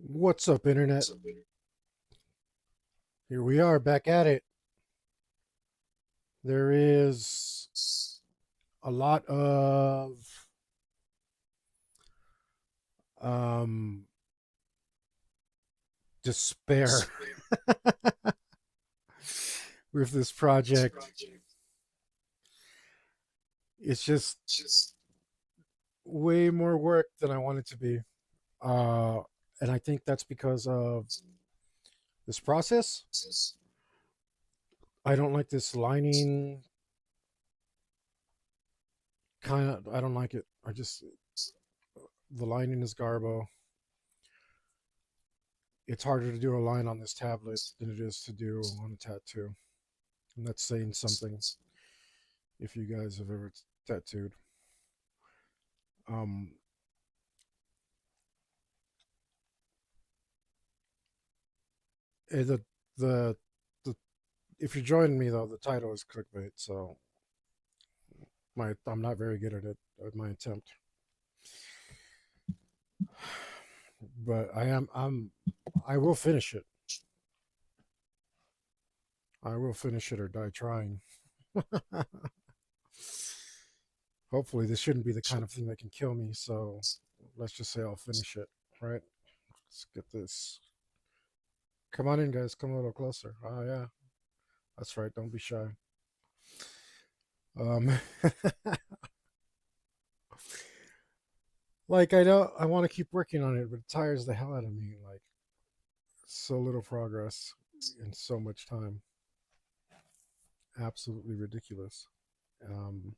What's up, Internet? Here we are back at it. There is a lot of um, despair with this project. It's just way more work than I want it to be. Uh, and I think that's because of this process. I don't like this lining kind of, I don't like it. The lining is garbo. It's harder to do a line on this tablet than it is to do on a tattoo. And that's saying something if you guys have ever tattooed. Um, the, the the if you're joining me though, the title is clickbait, so I'm not very good at it at my attempt, but I will finish it. I will finish it or die trying. Hopefully, this shouldn't be the kind of thing that can kill me. So let's just say I'll finish it. Right? Let's get this. Come on in, guys. Come a little closer. Oh yeah, that's right. Don't be shy. Um, like I want to keep working on it, but it tires the hell out of me. Like so little progress in so much time. Absolutely ridiculous. Um,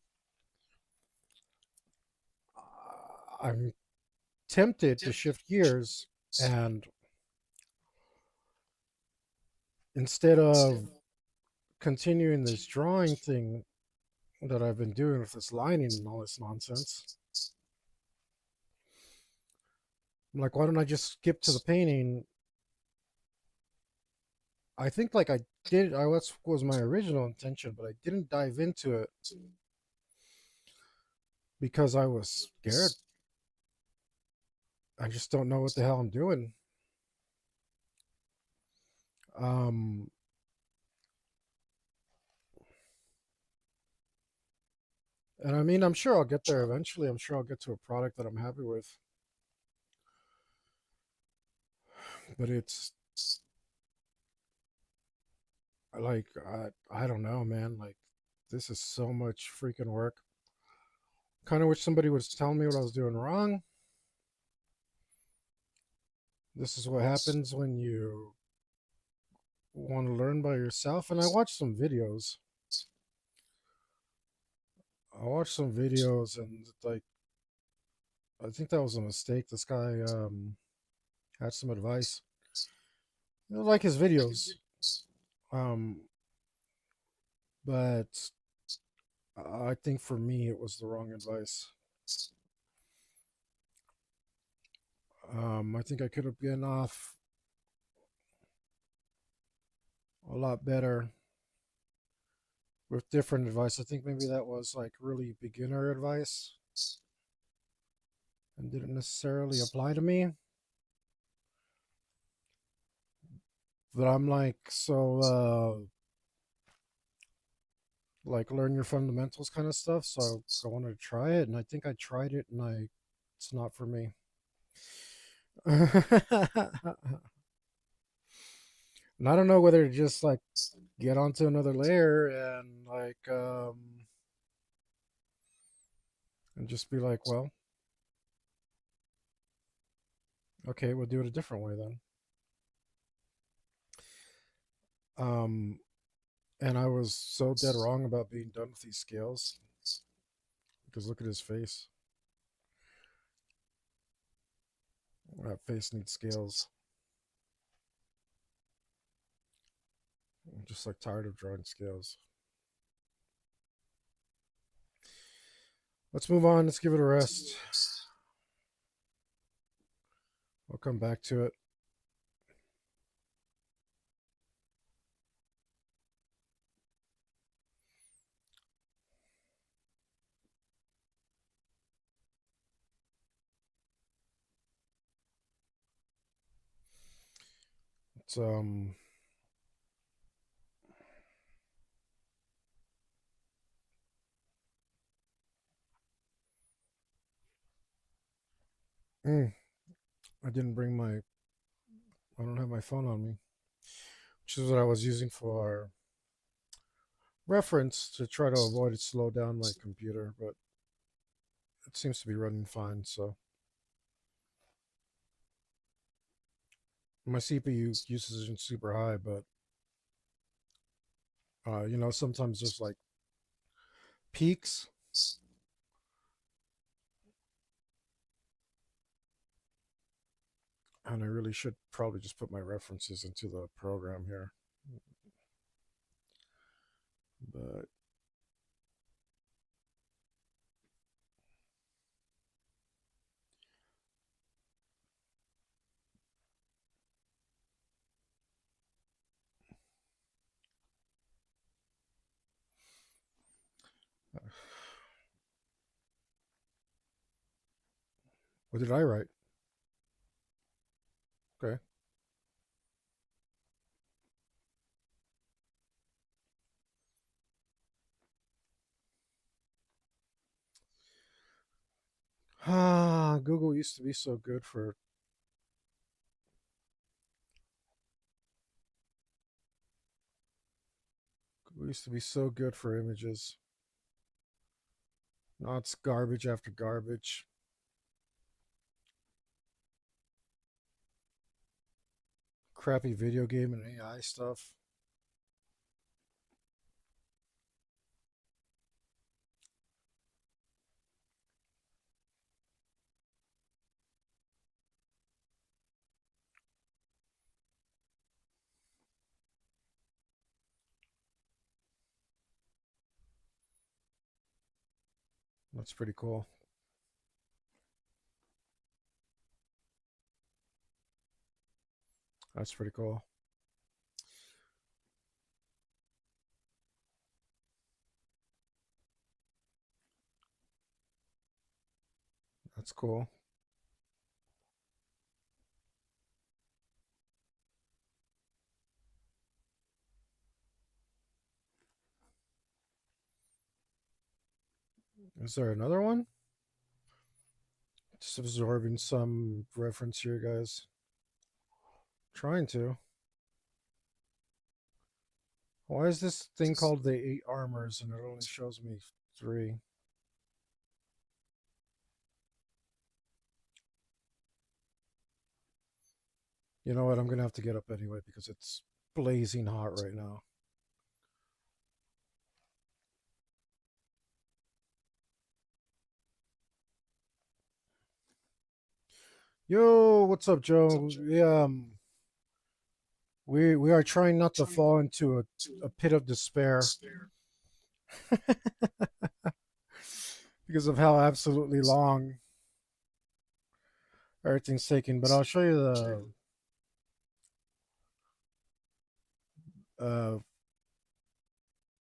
I'm tempted to shift gears and instead of continuing this drawing thing that I've been doing with this lining and all this nonsense, I'm like, why don't I just skip to the painting? I think like I did, I was my original intention, but I didn't dive into it because I was scared. I just don't know what the hell I'm doing. Um, and I mean, I'm sure I'll get there eventually. I'm sure I'll get to a product that I'm happy with. But it's like I don't know, man. Like this is so much freaking work. Kind of wish somebody was telling me what I was doing wrong. This is what happens when you want to learn by yourself. And I watched some videos. I watched some videos and like I think that was a mistake. This guy had some advice. I like his videos. Um, but I think for me it was the wrong advice. I think I could have been off a lot better with different advice. I think maybe that was like really beginner advice and didn't necessarily apply to me. But I'm like, like learn your fundamentals kind of stuff. So I wanted to try it, and I think I tried it, and it's not for me. And I don't know whether to just like get onto another layer and and just be like, well, okay, we'll do it a different way then. Um, and I was so dead wrong about being done with these scales because look at his face. That face needs scales. I'm just like tired of drawing scales. Let's move on. Let's give it a rest. I'll come back to it. um mm, I didn't bring my I don't have my phone on me, which is what I was using for reference to try to avoid it slow down my computer, but it seems to be running fine. So my CPU usage isn't super high, but sometimes there's like peaks, and I really should probably just put my references into the program here. But what did I write? Okay. Ah, Google used to be so good for. Google used to be so good for images. Now it's garbage after garbage. Crappy video game and AI stuff. That's pretty cool. That's pretty cool. That's cool. Is there another one? Just absorbing some reference here, guys. Trying to. Why is this thing called the 8 armors and it only shows me 3? You know what? I'm gonna have to get up anyway because it's blazing hot right now. Yo, what's up, Joe? Yeah, we are trying not to fall into a pit of despair because of how absolutely long everything's taking. But I'll show you the uh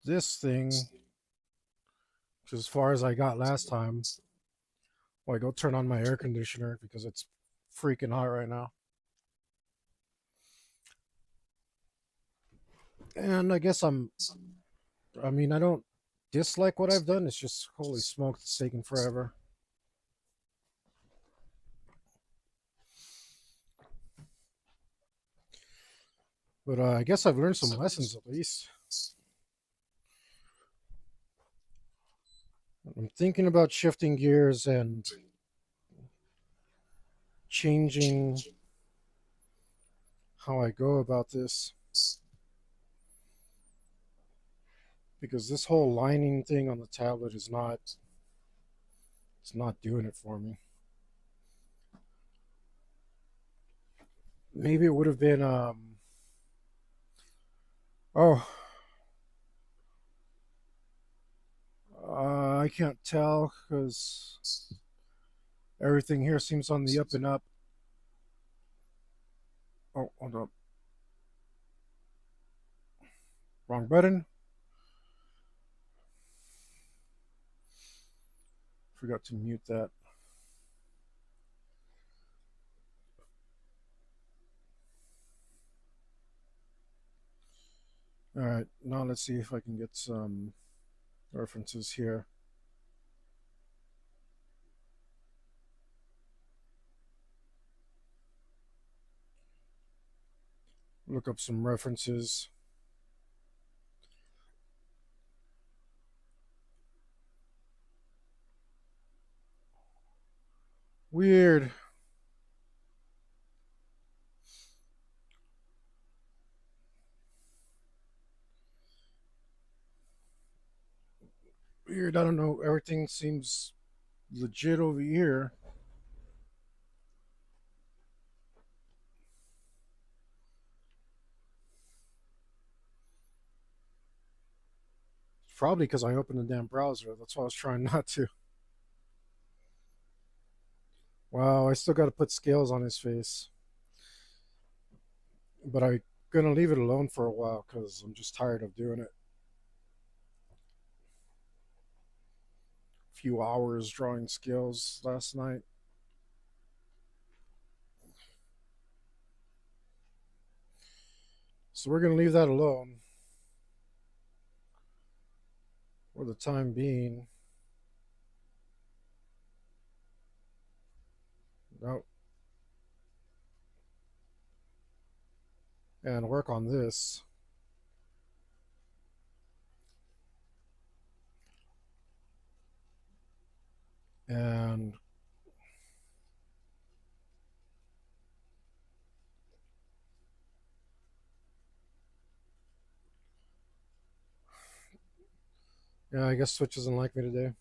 this thing, which as far as I got last time. Well, I go turn on my air conditioner because it's freaking hot right now. And I mean, I don't dislike what I've done. It's just, holy smokes, it's taking forever. But I guess I've learned some lessons at least. I'm thinking about shifting gears and changing how I go about this because this whole lining thing on the tablet is not it's not doing it for me. Maybe it would have been oh, I can't tell because everything here seems on the up and up. Oh, hold up. Wrong button. Forgot to mute that. All right, now let's see if I can get some references here. Look up some references. Weird. Weird. I don't know. Everything seems legit over here. Probably because I opened the damn browser. That's why I was trying not to. Wow, I still got to put scales on his face. But I'm going to leave it alone for a while because I'm just tired of doing it. A few hours drawing scales last night. So we're going to leave that alone for the time being. Nope. And work on this. And yeah, I guess Switch doesn't like me today.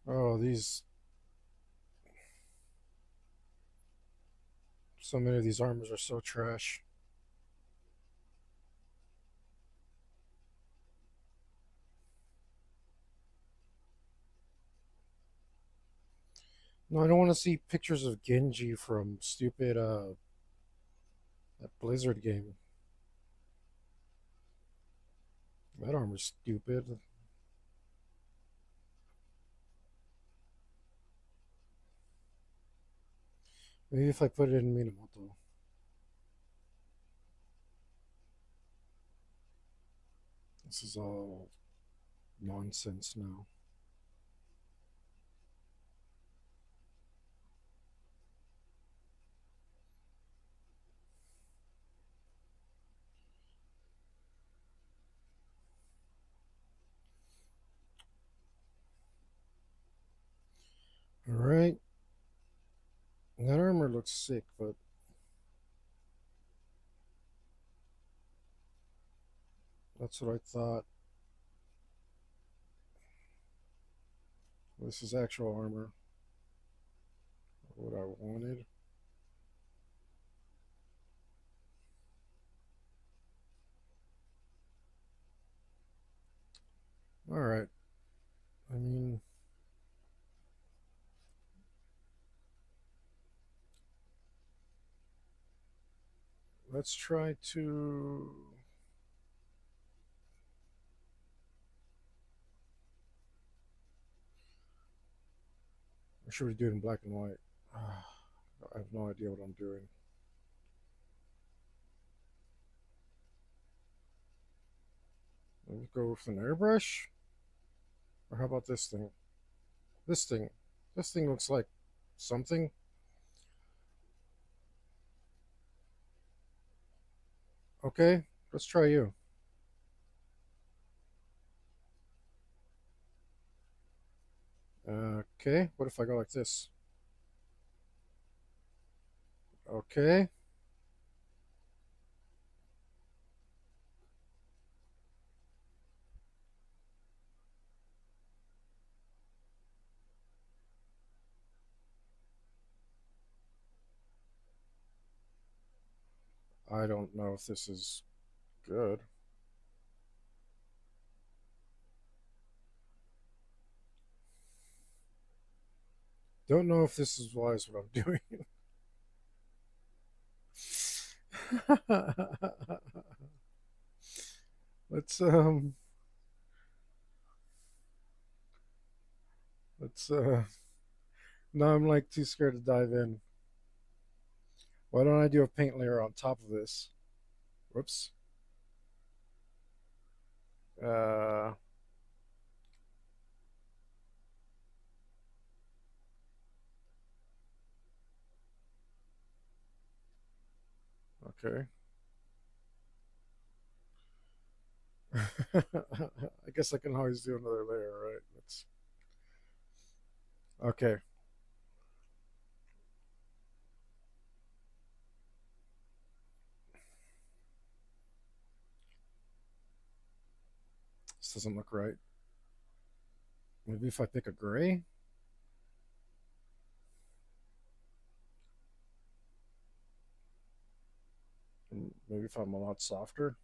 Oh, these. So many of these armors are so trash. No, I don't want to see pictures of Genji from stupid that Blizzard game. That armor's stupid. Maybe if I put it in Minamoto. This is all nonsense now. Alright. That armor looks sick, but that's what I thought. This is actual armor. What I wanted. Alright. I mean, let's try to. Or should we do it in black and white? I have no idea what I'm doing. Let's go with an airbrush? Or how about this thing? This thing. This thing looks like something. Okay, let's try you. Okay, what if I go like this? Okay, I don't know if this is good. Don't know if this is wise what I'm doing. let's let's now I'm like too scared to dive in. Why don't I do a paint layer on top of this? Whoops. Uh, okay. I guess I can always do another layer, right? Let's. Okay. This doesn't look right. Maybe if I pick a gray, and maybe if I'm a lot softer,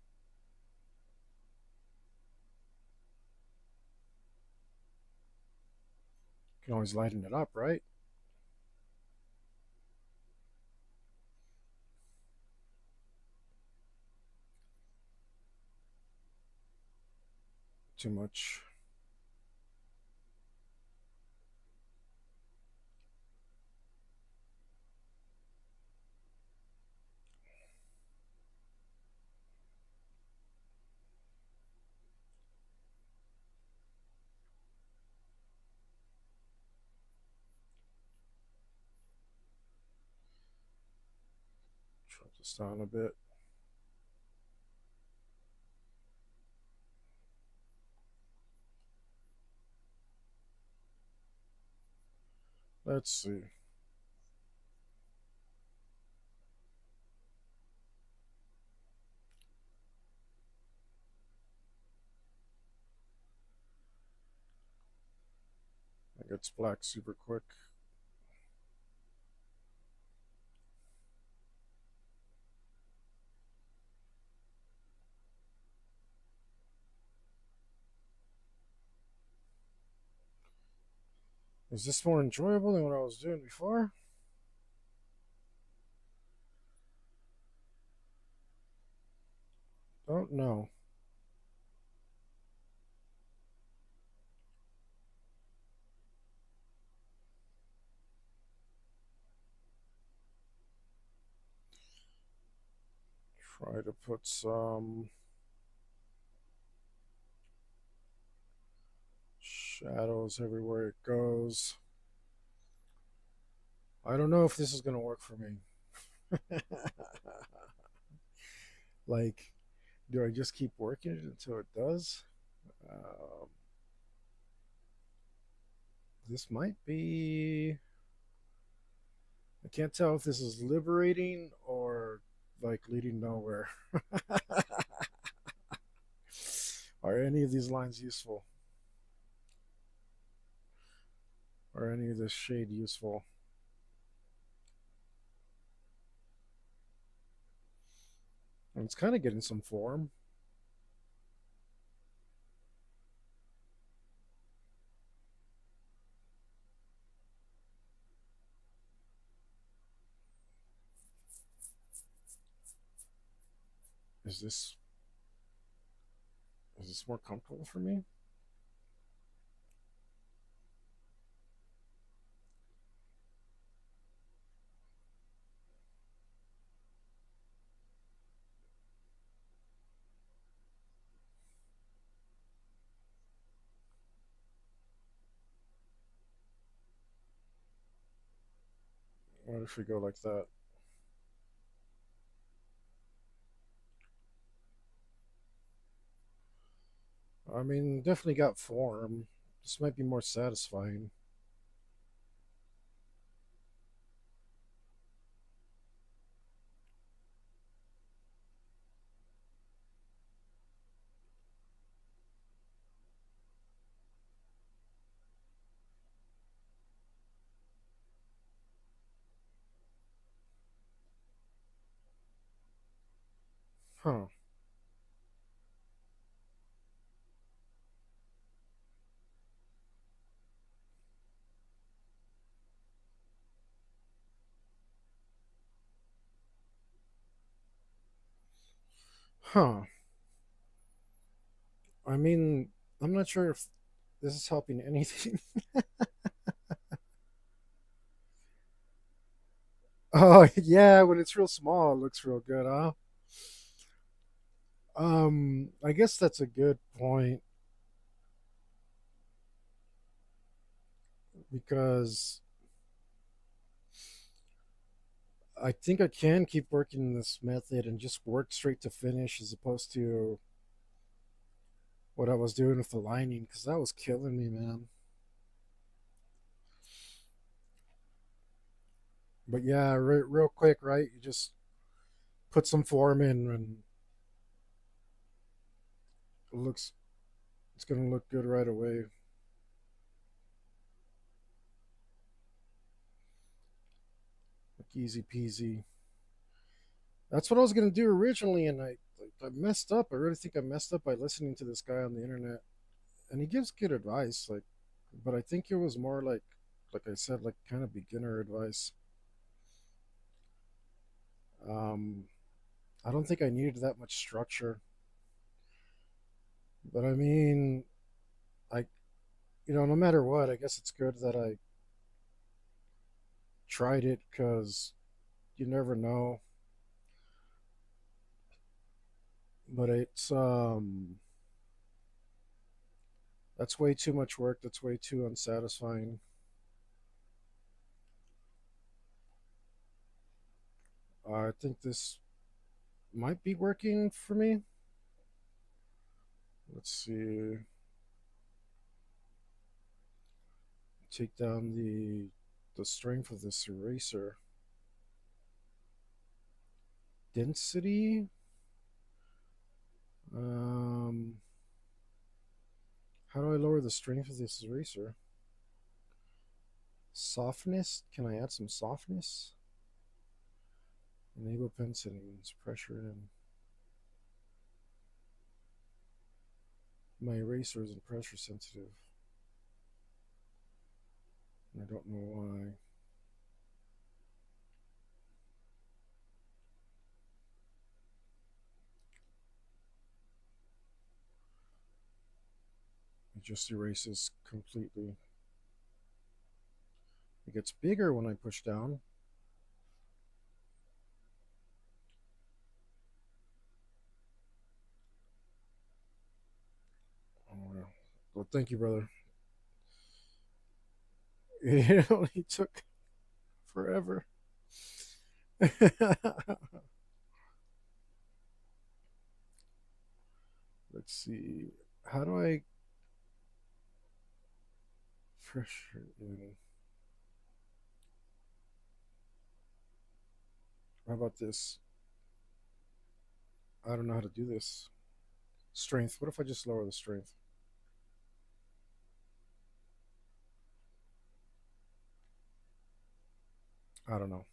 can always lighten it up, right? Too much. Drop this down a bit. Let's see. It gets black super quick. Is this more enjoyable than what I was doing before? Don't know. Try to put some shadows everywhere it goes. I don't know if this is going to work for me. Like, do I just keep working it until it does? Um, this might be. I can't tell if this is liberating or like leading nowhere. Are any of these lines useful? Are any of this shade useful? And it's kind of getting some form. Is this is this more comfortable for me? What if we go like that? I mean, definitely got form. This might be more satisfying. Huh. Huh. I mean, I'm not sure if this is helping anything. Oh yeah, when it's real small, it looks real good, huh? I guess that's a good point because I think I can keep working this method and just work straight to finish as opposed to what I was doing with the lining because that was killing me, man. But yeah, real quick, right? You just put some form in and it looks it's gonna look good right away. Like easy peasy. That's what I was gonna do originally, and I messed up. I really think I messed up by listening to this guy on the internet, and he gives good advice. Like, but I think it was more like I said, like kind of beginner advice. Um, I don't think I needed that much structure, but I mean, I no matter what, I guess it's good that I tried it because you never know. But it's that's way too much work. That's way too unsatisfying. I think this might be working for me. Let's see. Take down the strength of this eraser. Density. Um, how do I lower the strength of this eraser? Softness. Can I add some softness? Enable pen settings. Pressure in. My eraser isn't pressure sensitive. I don't know why. It just erases completely. It gets bigger when I push down. Oh, well, thank you, brother. It only took forever. Let's see. How do I pressure in? How about this? I don't know how to do this. Strength. What if I just lower the strength? I don't know.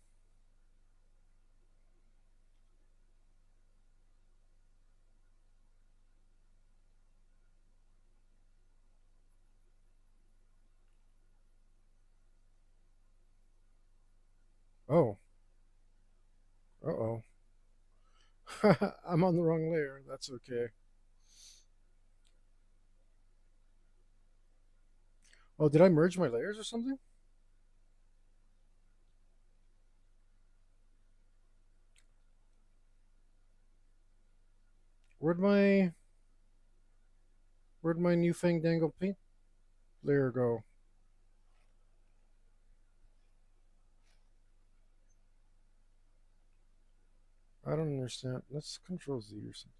Oh. Uh oh. I'm on the wrong layer. That's okay. Oh, did I merge my layers or something? Where'd my where'd my new Fandangle paint layer go? I don't understand. Let's control Z or something.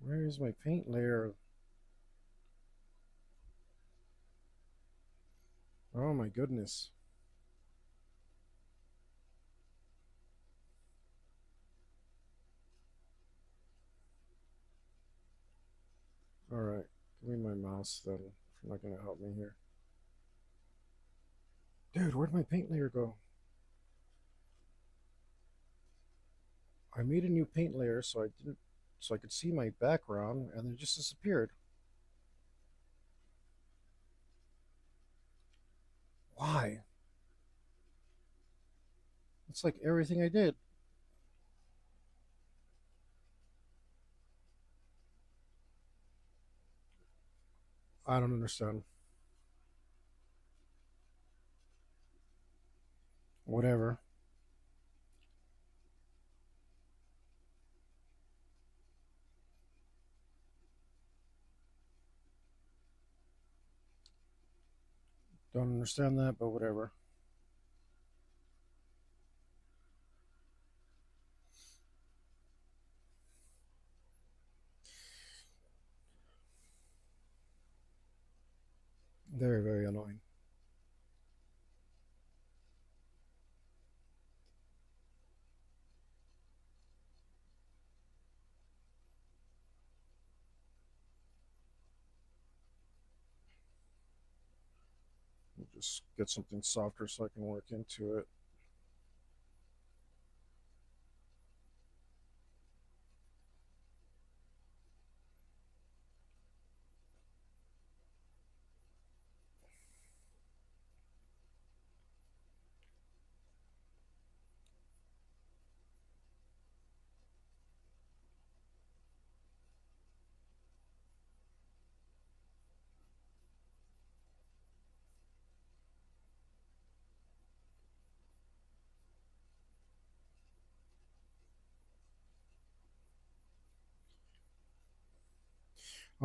Where is my paint layer? Oh my goodness. Alright. Give me my mouse then. If you're not gonna help me here. Dude, where'd my paint layer go? I made a new paint layer so I could see my background and then it just disappeared. Why? It's like everything I did. I don't understand. Whatever. Don't understand that, but whatever. Very, very annoying. We'll just get something softer so I can work into it.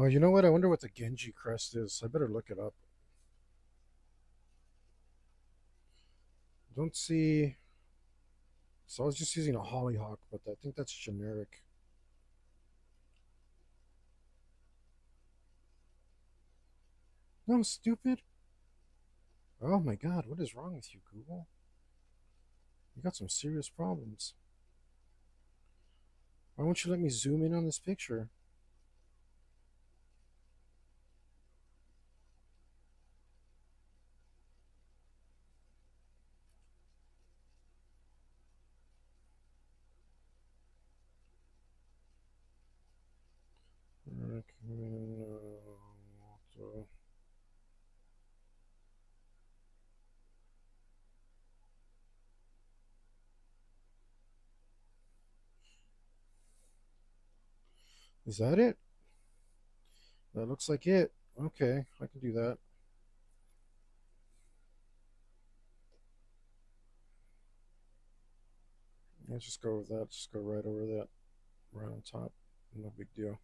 Oh, you know what? I wonder what the Genji crest is. I better look it up. Don't see. So I was just using a hollyhock, but I think that's generic. No, stupid. Oh my god, what is wrong with you, Google? You got some serious problems. Why won't you let me zoom in on this picture? Is that it? That looks like it. Okay, I can do that. Let's just go with that. Just go right over that, right on top. No big deal.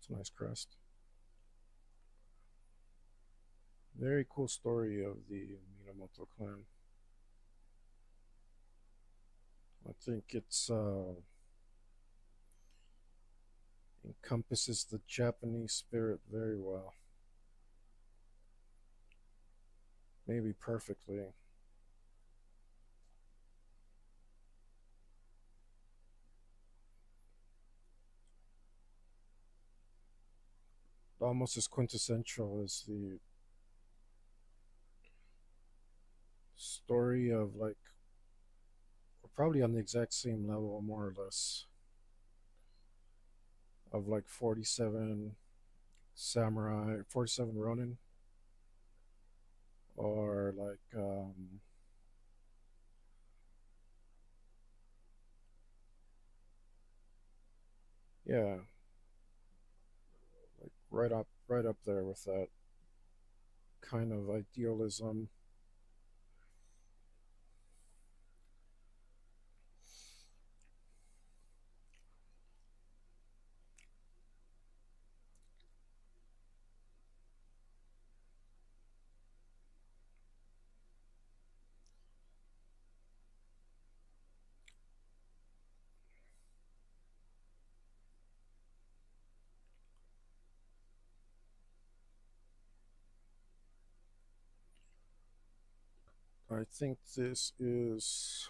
It's a nice crest. Very cool story of the Minamoto clan. I think it's encompasses the Japanese spirit very well. Maybe perfectly. Almost as quintessential as the story of like we're probably on the exact same level more or less of like 47 samurai 47 ronin or like yeah, like right up there with that kind of idealism. I think this is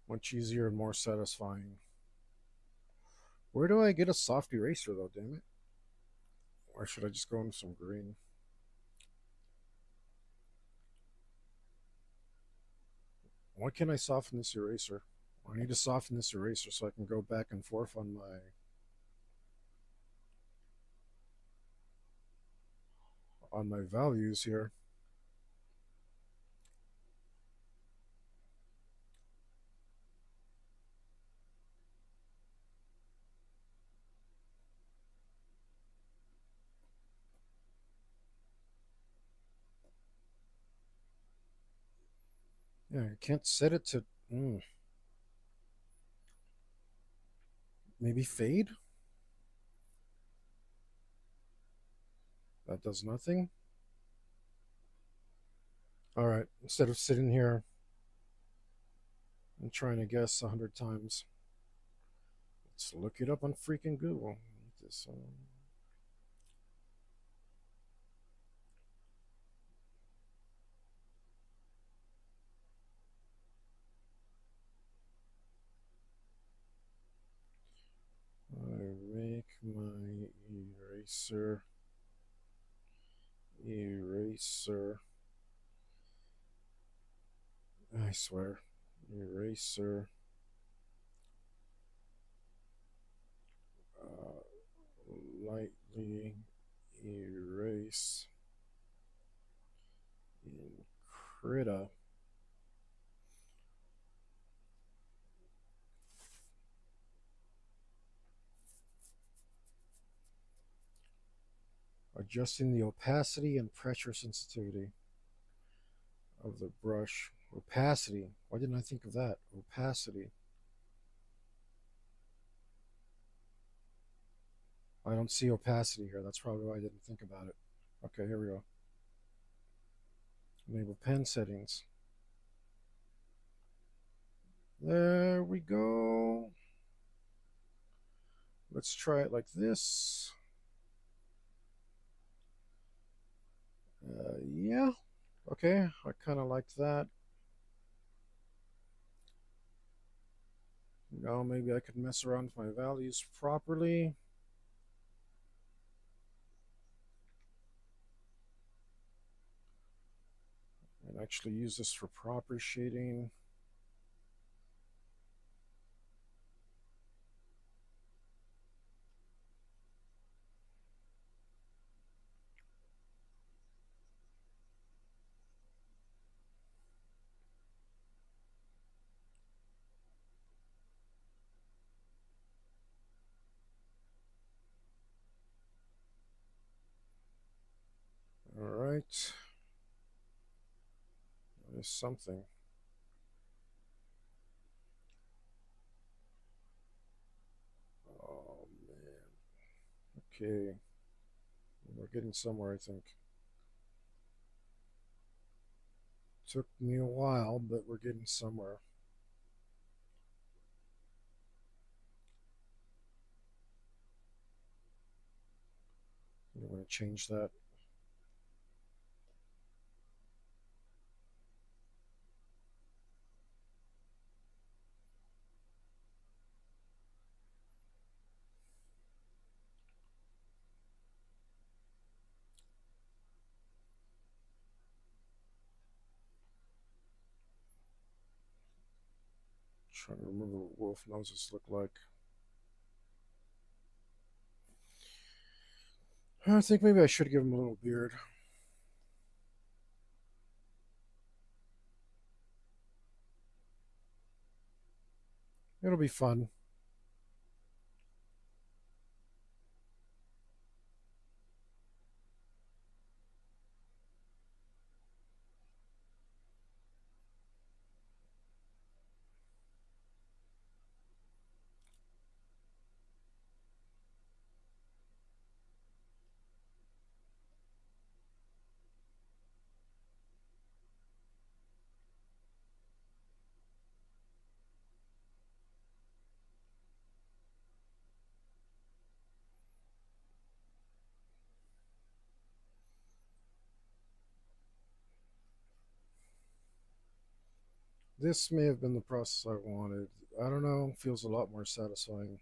much easier and more satisfying. Where do I get a soft eraser though, damn it? Or should I just go into some green? Why can't I soften this eraser? I need to soften this eraser so I can go back and forth on my. on my values here. Yeah, I can't set it to maybe fade. That does nothing. All right, instead of sitting here and trying to guess 100 times, let's look it up on freaking Google. This, I make my eraser. I swear, eraser. Uh, lightly erase in Krita. Adjusting the opacity and pressure sensitivity of the brush. Opacity. Why didn't I think of that? Opacity. I don't see opacity here. That's probably why I didn't think about it. Okay, here we go. Enable pen settings. There we go. Let's try it like this. Yeah. Okay, I kind of like that. Now maybe I could mess around with my values properly. And actually use this for proper shading. All right. There's something. Oh, man. Okay. We're getting somewhere, I think. Took me a while, but we're getting somewhere. I'm going to change that. Trying to remember what wolf noses look like. I think maybe I should give him a little beard. It'll be fun. This may have been the process I wanted. I don't know. Feels a lot more satisfying.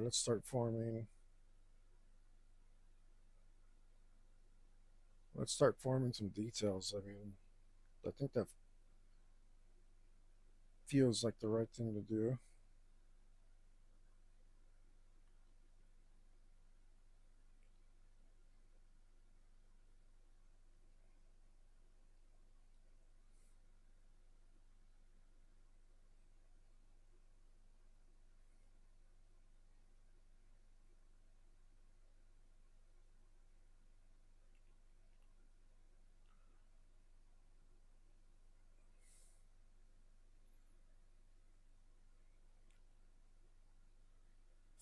let's start forming. Let's start forming some details. I mean, I think that feels like the right thing to do.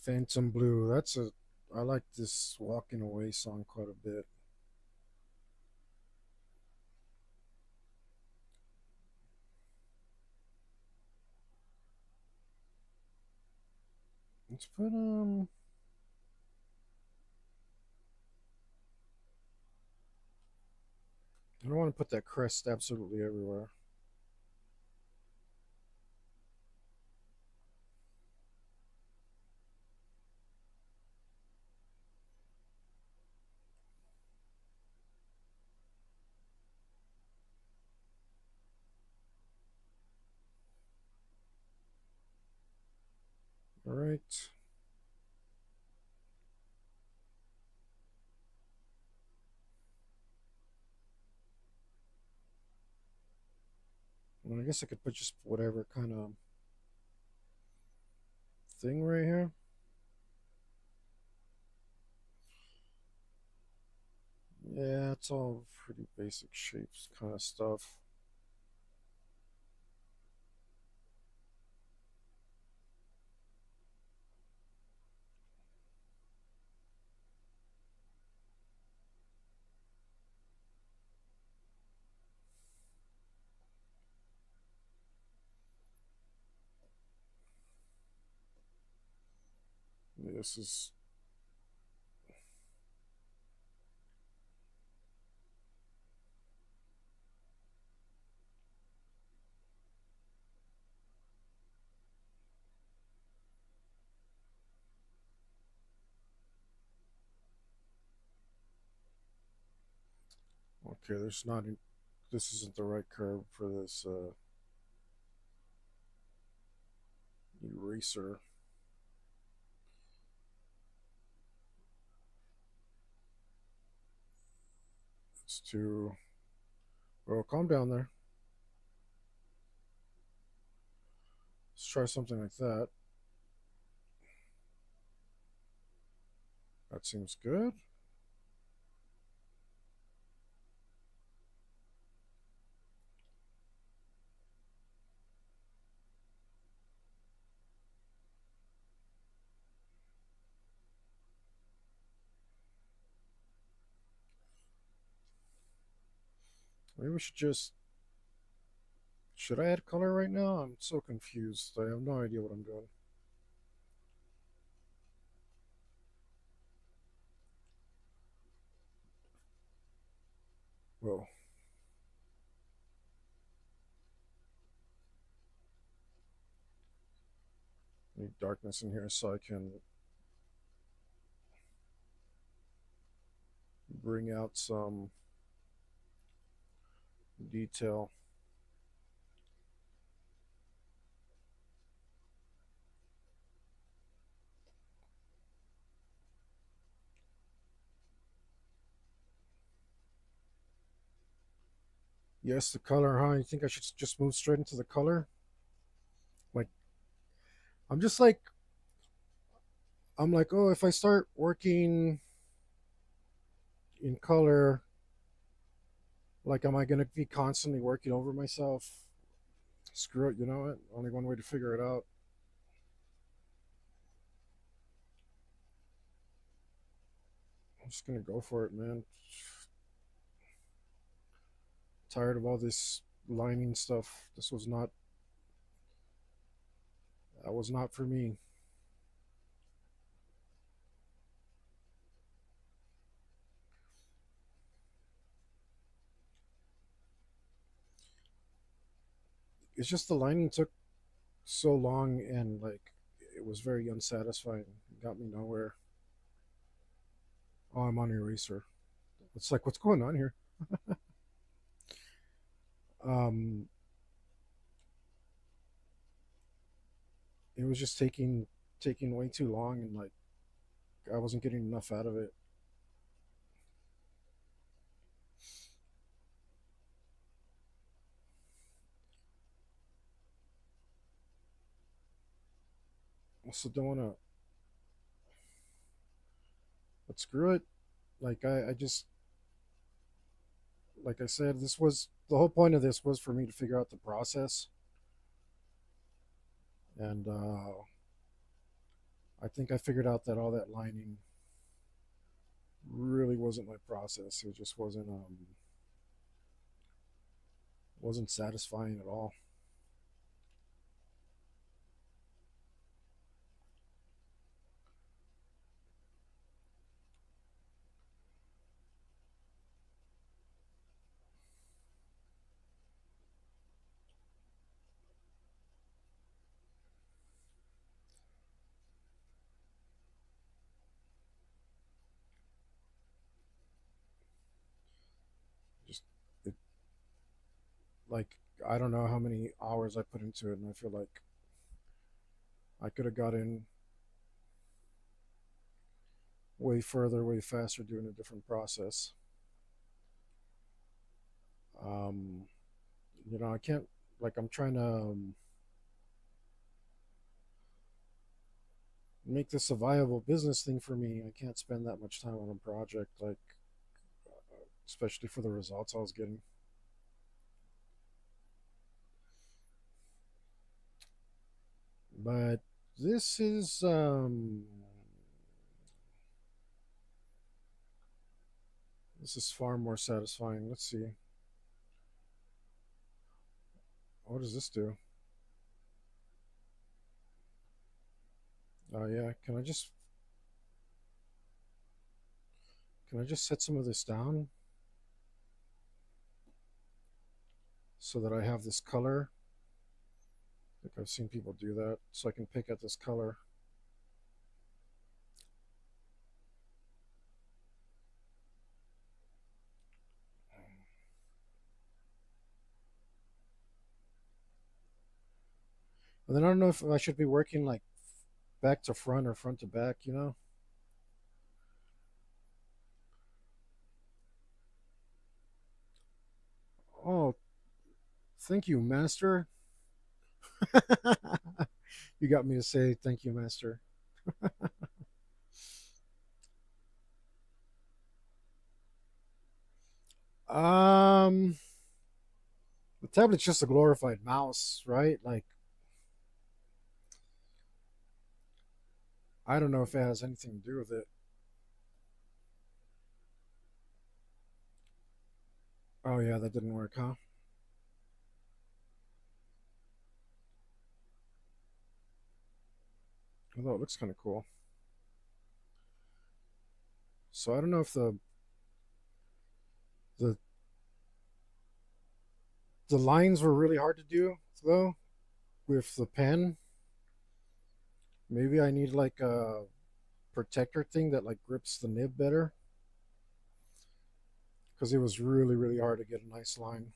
Phantom Blue. That's a. I like this Walking Away song quite a bit. Let's put I don't want to put that crest absolutely everywhere. All right. Well, I guess I could put just whatever kind of thing right here. Yeah, it's all pretty basic shapes kind of stuff. This is okay. There's not. This isn't the right curve for this eraser. It's too. Well, calm down there. Let's try something like that. That seems good. Maybe we should just. Should I add color right now? I'm so confused. I have no idea what I'm doing. Well, need darkness in here so I can bring out some detail. Yes, the color, huh? You think I should just move straight into the color? Like, I'm just like, I'm like, oh, if I start working in color, like, am I going to be constantly working over myself? Screw it, you know what? Only one way to figure it out. I'm just going to go for it, man. Tired of all this lining stuff. That was not for me. It's just the lining took so long and like it was very unsatisfying. Got me nowhere. Oh, I'm on eraser. It's like, what's going on here? Um, it was just taking way too long, and like I wasn't getting enough out of it. Also, don't want to. But screw it. Like I just like I said, this was the whole point of this was for me to figure out the process, and I think I figured out that all that lining really wasn't my process. It just wasn't satisfying at all. Just it, like I don't know how many hours I put into it, and I feel like I could have got in way further, way faster doing a different process. Um, I can't like I'm trying to make this a viable business thing for me. I can't spend that much time on a project, like especially for the results I was getting. But this is far more satisfying. Let's see. What does this do? Oh yeah, can I just set some of this down so that I have this color? I think I've seen people do that, so I can pick at this color. And then I don't know if I should be working like back to front or front to back, you know? Oh, thank you, master. You got me to say thank you, master. Um, the tablet's just a glorified mouse, right? Like, I don't know if it has anything to do with it. Oh yeah, that didn't work, huh? Although it looks kind of cool. So I don't know if the the lines were really hard to do though with the pen. Maybe I need like a protector thing that like grips the nib better because it was really really hard to get a nice line.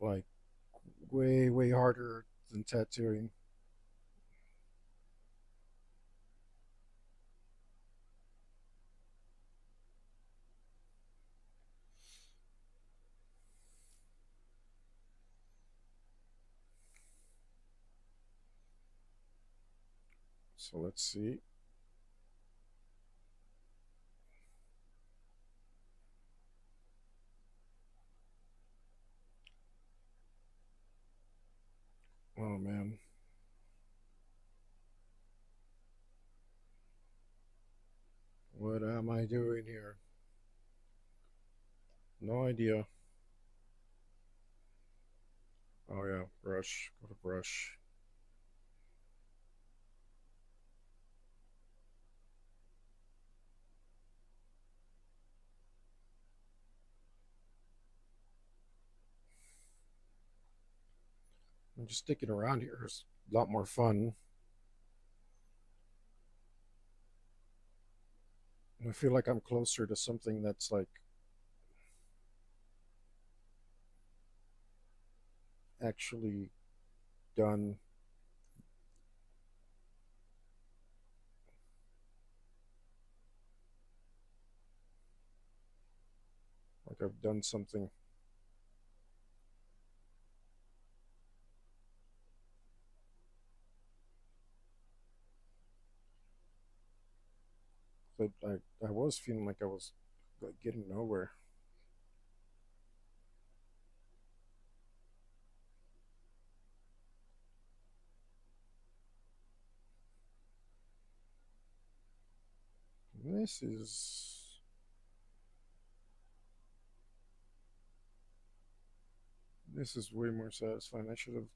Like way way harder than tattooing. So let's see. Oh man, what am I doing here? No idea. Oh yeah, brush. Go to brush. And just sticking around here is a lot more fun. I feel like I'm closer to something that's like actually done. Like I've done something. But I was feeling like I was like getting nowhere. This is this is way more satisfying. I should have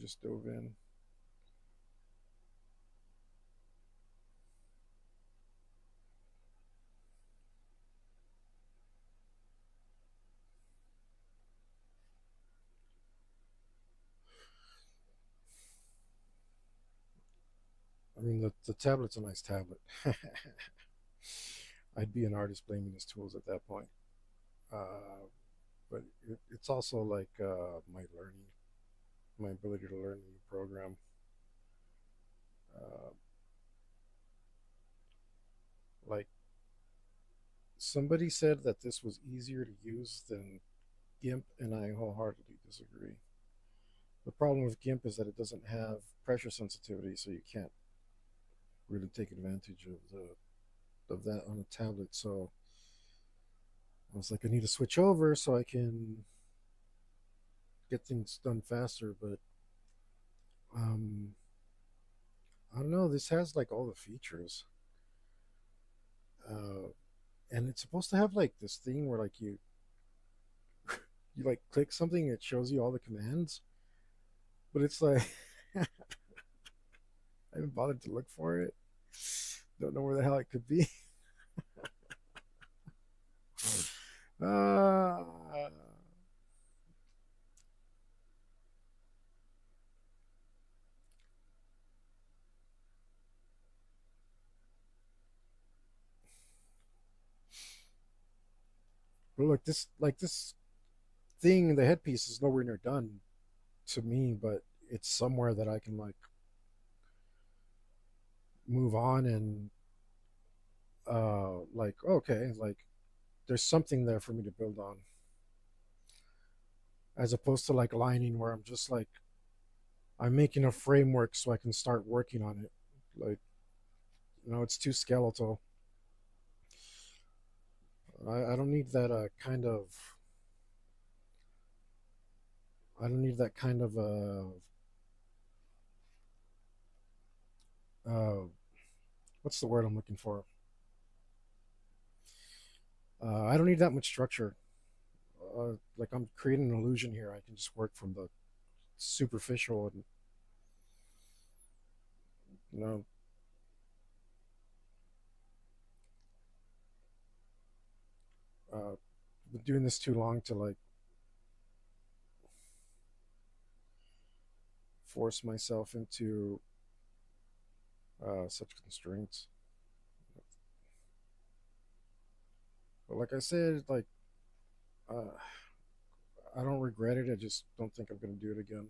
just dove in. I mean, the tablet's a nice tablet. I'd be an artist blaming his tools at that point. Uh, but it's also like my learning, my ability to learn a new program. Uh, like somebody said that this was easier to use than GIMP, and I wholeheartedly disagree. The problem with GIMP is that it doesn't have pressure sensitivity, so you can't really take advantage of that on a tablet. So I was like, I need to switch over so I can get things done faster. But um, I don't know. This has like all the features, uh, and it's supposed to have like this thing where like you like click something, it shows you all the commands, but it's like I haven't bothered to look for it. Don't know where the hell it could be. uh, but look, this thing, the headpiece is nowhere near done to me, but it's somewhere that I can like move on and like okay, like there's something there for me to build on, as opposed to like lining where I'm just like I'm making a framework so I can start working on it. Like it's too skeletal. I don't need that I don't need that kind of uh what's the word I'm looking for? I don't need that much structure. Like I'm creating an illusion here. I can just work from the superficial and you know been doing this too long to like force myself into such constraints. But like I said, like uh, I don't regret it. I just don't think I'm going to do it again.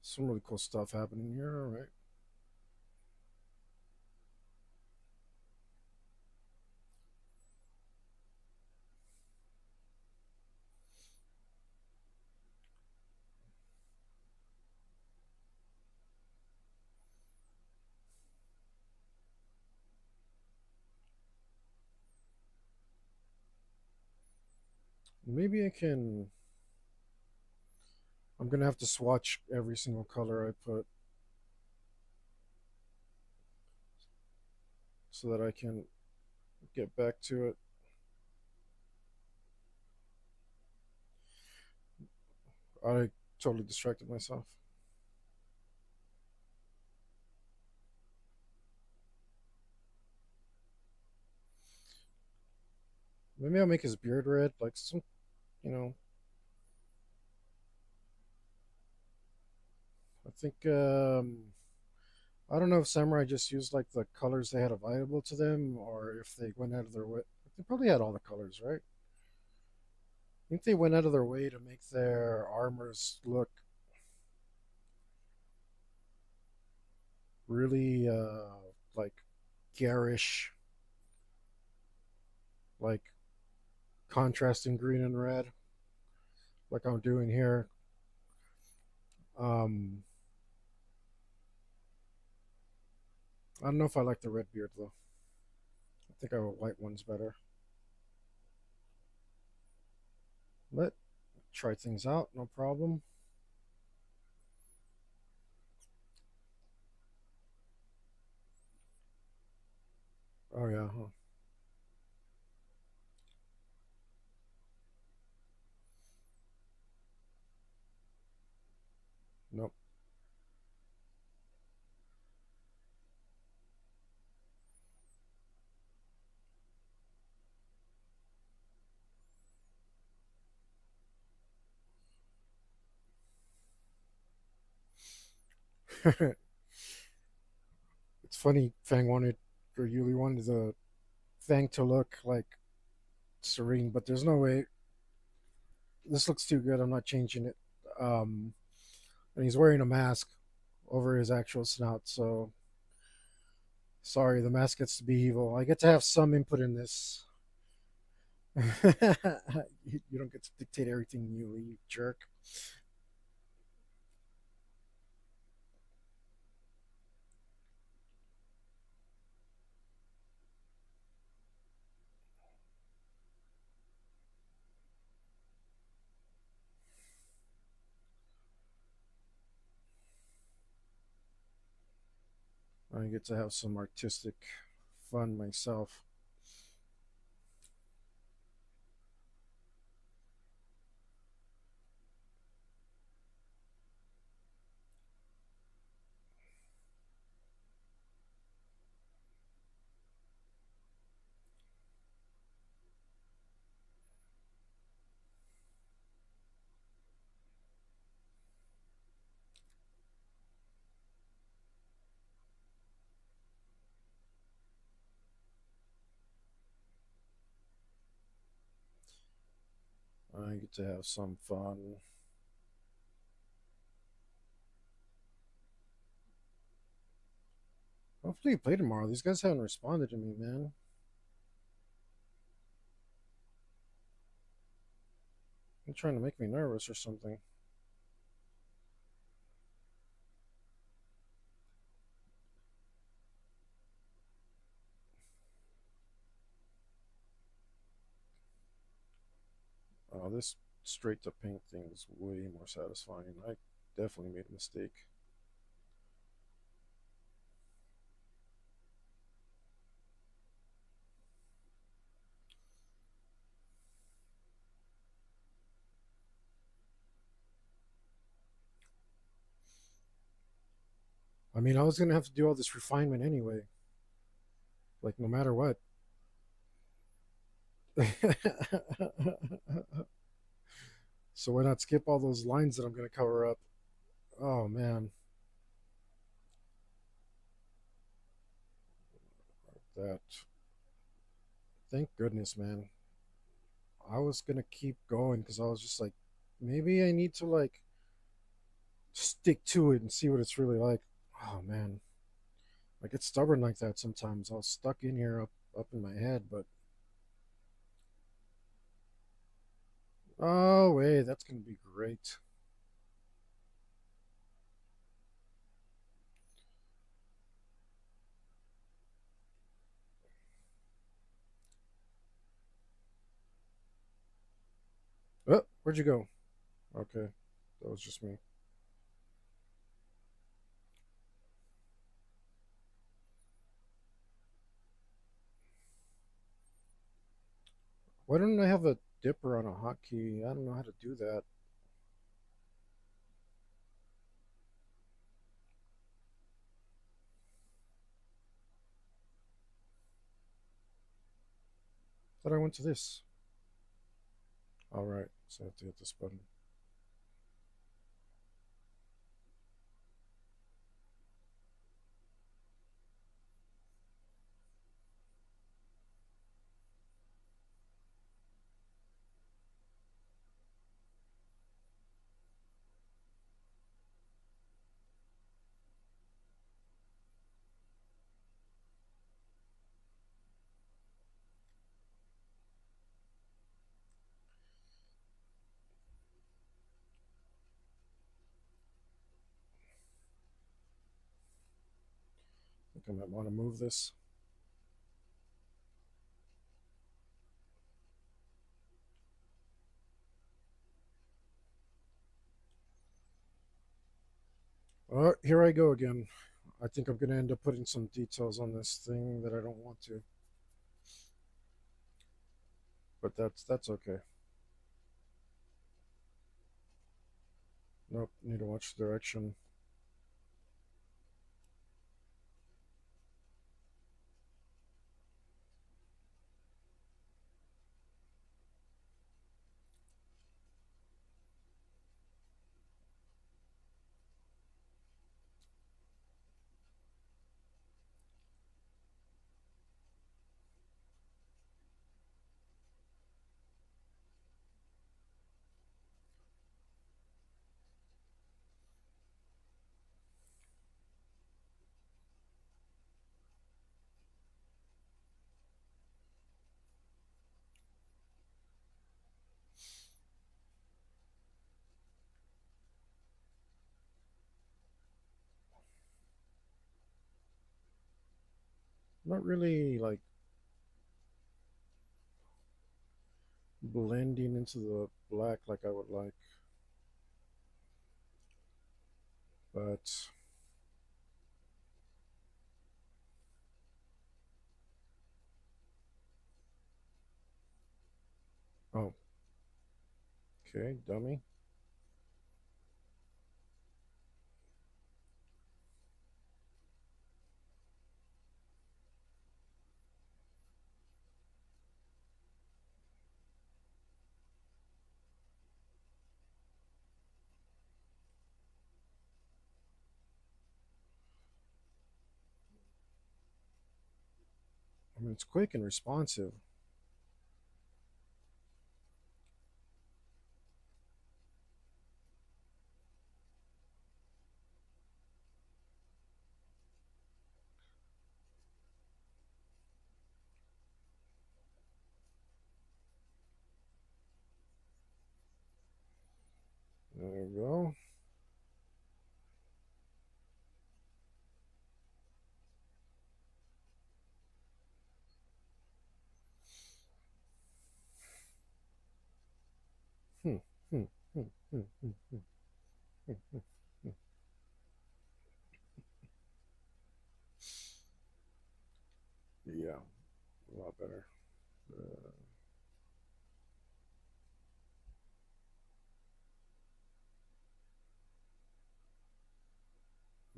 Some really cool stuff happening here. All right, maybe I can. I'm going to have to swatch every single color I put so that I can get back to it. I totally distracted myself. Maybe I'll make his beard red, like some, you know. I think I don't know if Samurai just used like the colors they had available to them, or if they went out of their way. They probably had all the colors, right? I think they went out of their way to make their armors look really like garish, like contrasting green and red, like I'm doing here. Um, I don't know if I like the red beard though. I think a white one's better. But try things out, no problem. Oh yeah, huh. Nope. It's funny. Fang wanted, or Yuli wanted the Fang to look like serene, but there's no way. This looks too good. I'm not changing it. Um, and he's wearing a mask over his actual snout, so sorry, the mask gets to be evil. I get to have some input in this. You don't get to dictate everything, you jerk. I get to have some artistic fun myself. I get to have some fun. Hopefully, you play tomorrow. These guys haven't responded to me, man. They're trying to make me nervous or something. Oh, this straight to pink thing is way more satisfying. I definitely made a mistake. I mean, I was gonna have to do all this refinement anyway, like no matter what. So why not skip all those lines that I'm gonna cover up? Oh man, that. Thank goodness, man. I was gonna keep going because I was just like, maybe I need to like stick to it and see what it's really like. Oh man, I get stubborn like that sometimes. I was stuck in here up in my head, but oh wait, that's gonna be great. Oh, where'd you go? Okay, that was just me. Why don't I have a dipper on a hotkey? I don't know how to do that. Thought I went to this. All right, so I have to hit this button. I think I might want to move this. Here I go again. I think I'm going to end up putting some details on this thing that I don't want to, but that's okay. Nope, need to watch the direction. Not really like blending into the black like I would like, but oh, okay, dummy. I mean, it's quick and responsive. There you go. Hmm, hmm, hmm, hmm, hmm, hmm, hmm, hmm, hmm. Yeah, a lot better. Uh,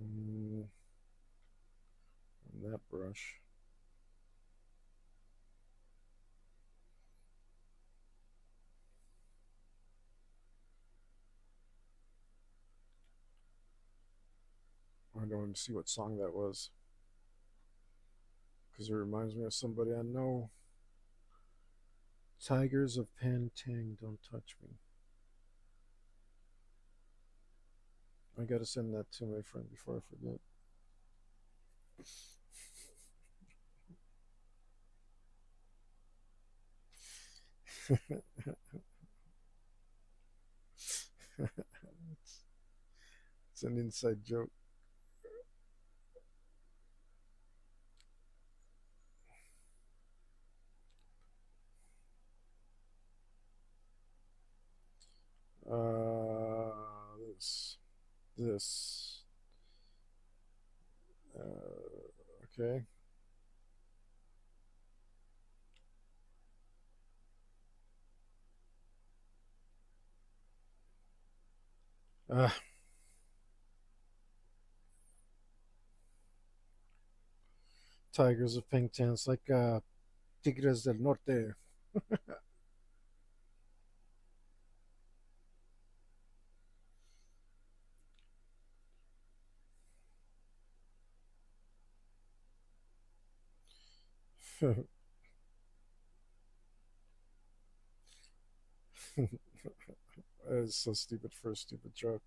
mm, that brush. I don't want to see what song that was because it reminds me of somebody I know. Tigers of Pantang, don't touch me. I gotta send that to my friend before I forget. It's an inside joke. This, this. Okay. Uh, Tigers of Pantang. It's like Tigres del Norte. It's so stupid for a stupid joke.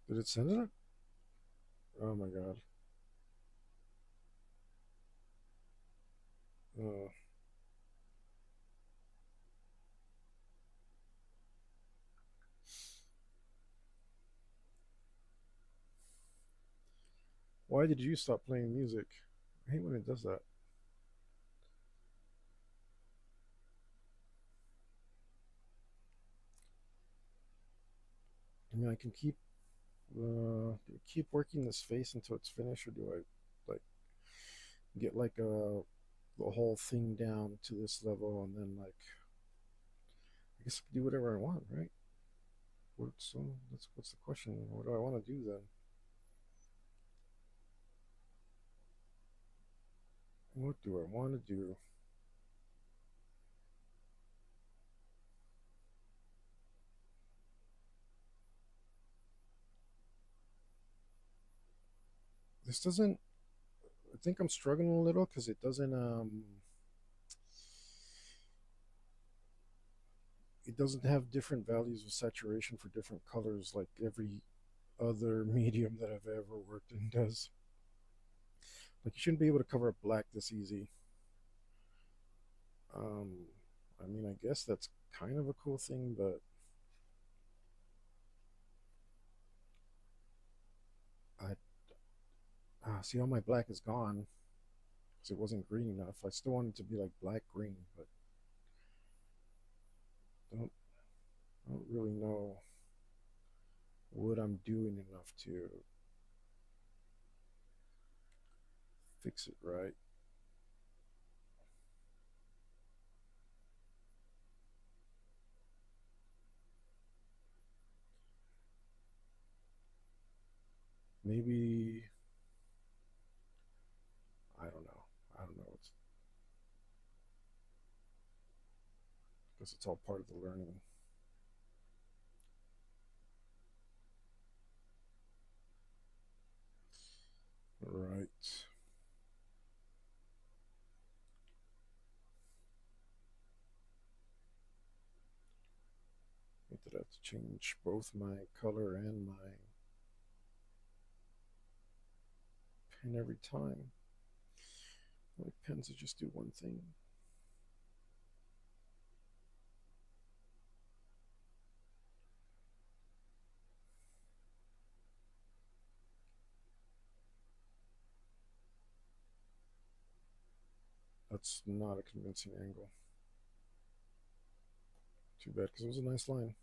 Did it send it? Oh my god. Uh, why did you stop playing music? I hate when it does that. I mean, I can keep working this face until it's finished, or do I like get like the whole thing down to this level and then like I guess I can do whatever I want, right? So that's what's the question? What do I want to do then? What do I want to do? This doesn't. I think I'm struggling a little because it doesn't have different values of saturation for different colors like every other medium that I've ever worked in does. Like you shouldn't be able to cover up black this easy. Um, I mean, I guess that's kind of a cool thing, but I see all my black is gone because it wasn't green enough. I still want it to be like black green, but don't I don't really know what I'm doing enough to fix it right. Maybe I don't know. I don't know. It's because it's all part of the learning. Right. I did have to change both my color and my pen every time. I like pens that just do one thing. That's not a convincing angle. Too bad because it was a nice line.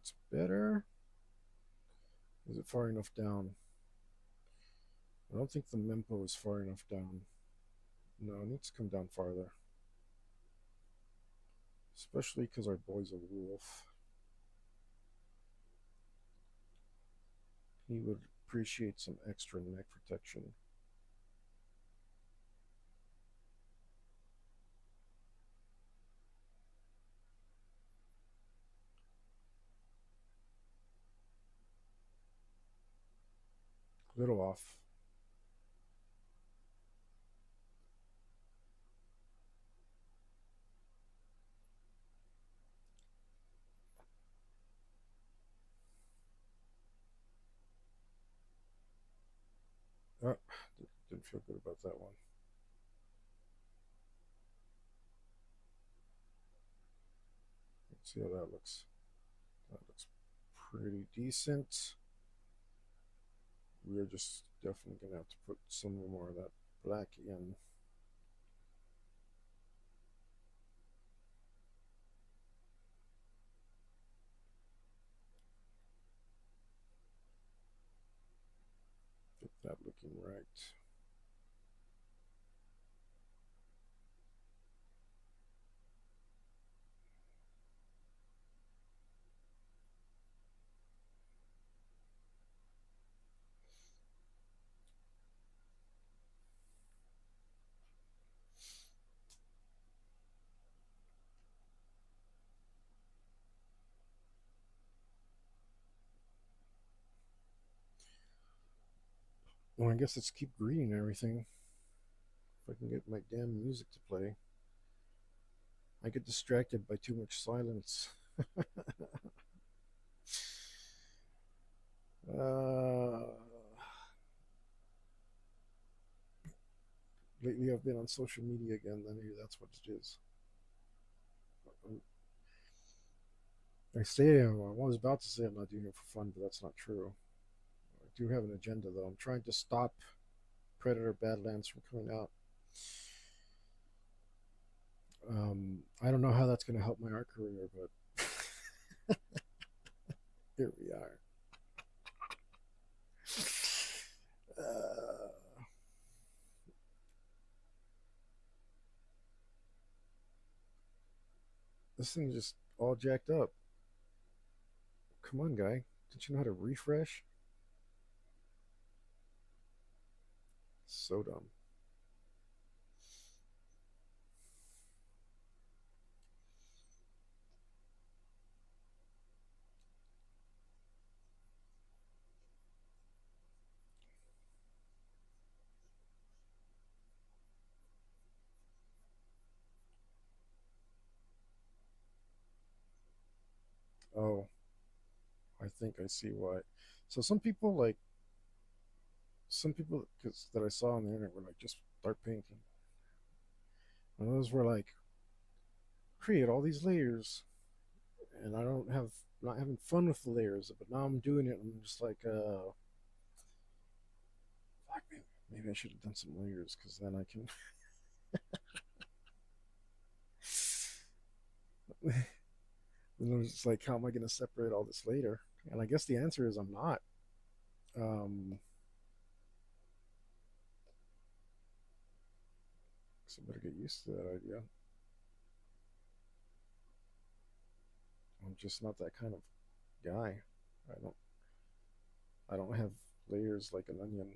It's better. Is it far enough down? I don't think the mempo is far enough down. No, it needs to come down farther. Especially because our boy's a wolf. He would appreciate some extra neck protection. A little off. Oh, didn't feel good about that one. Let's see how that looks. That looks pretty decent. We're just definitely going to have to put some more of that black in. That looking right. Well, I guess let's keep reading everything. If I can get my damn music to play. I get distracted by too much silence. uh, Lately, I've been on social media again. Then maybe that's what it is. I was about to say I'm not doing it for fun, but that's not true. I do have an agenda, though. I'm trying to stop Predator Badlands from coming out. I don't know how that's going to help my art career, but here we are. Uh, this thing just all jacked up. Come on, guy. Did you know how to refresh? So dumb. Oh, I think I see why. So some people cause, that I saw on the internet were like, just start painting. And those were like, create all these layers. And I don't have, not having fun with the layers, but now I'm doing it. And I'm just like, fuck, maybe I should have done some layers because then I can. And I was just like, how am I going to separate all this later? And I guess the answer is I'm not. Um, so I better get used to that idea. I'm just not that kind of guy. I don't. I don't have layers like an onion.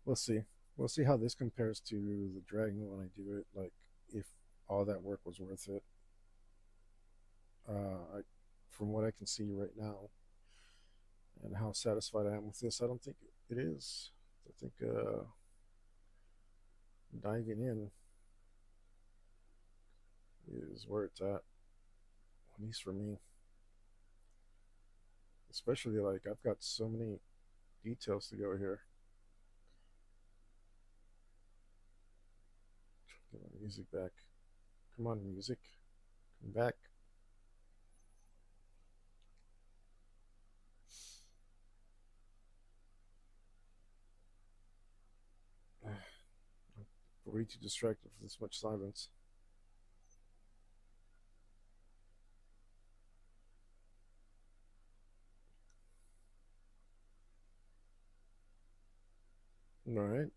We'll see. We'll see how this compares to the dragon when I do it. Like if all that work was worth it. From what I can see right now, and how satisfied I am with this, I don't think it is. I think diving in is where it's at least for me. Especially like I've got so many details to go here. Get my music back. Come on, music, come back. I'm way too distracted for this much silence. All right,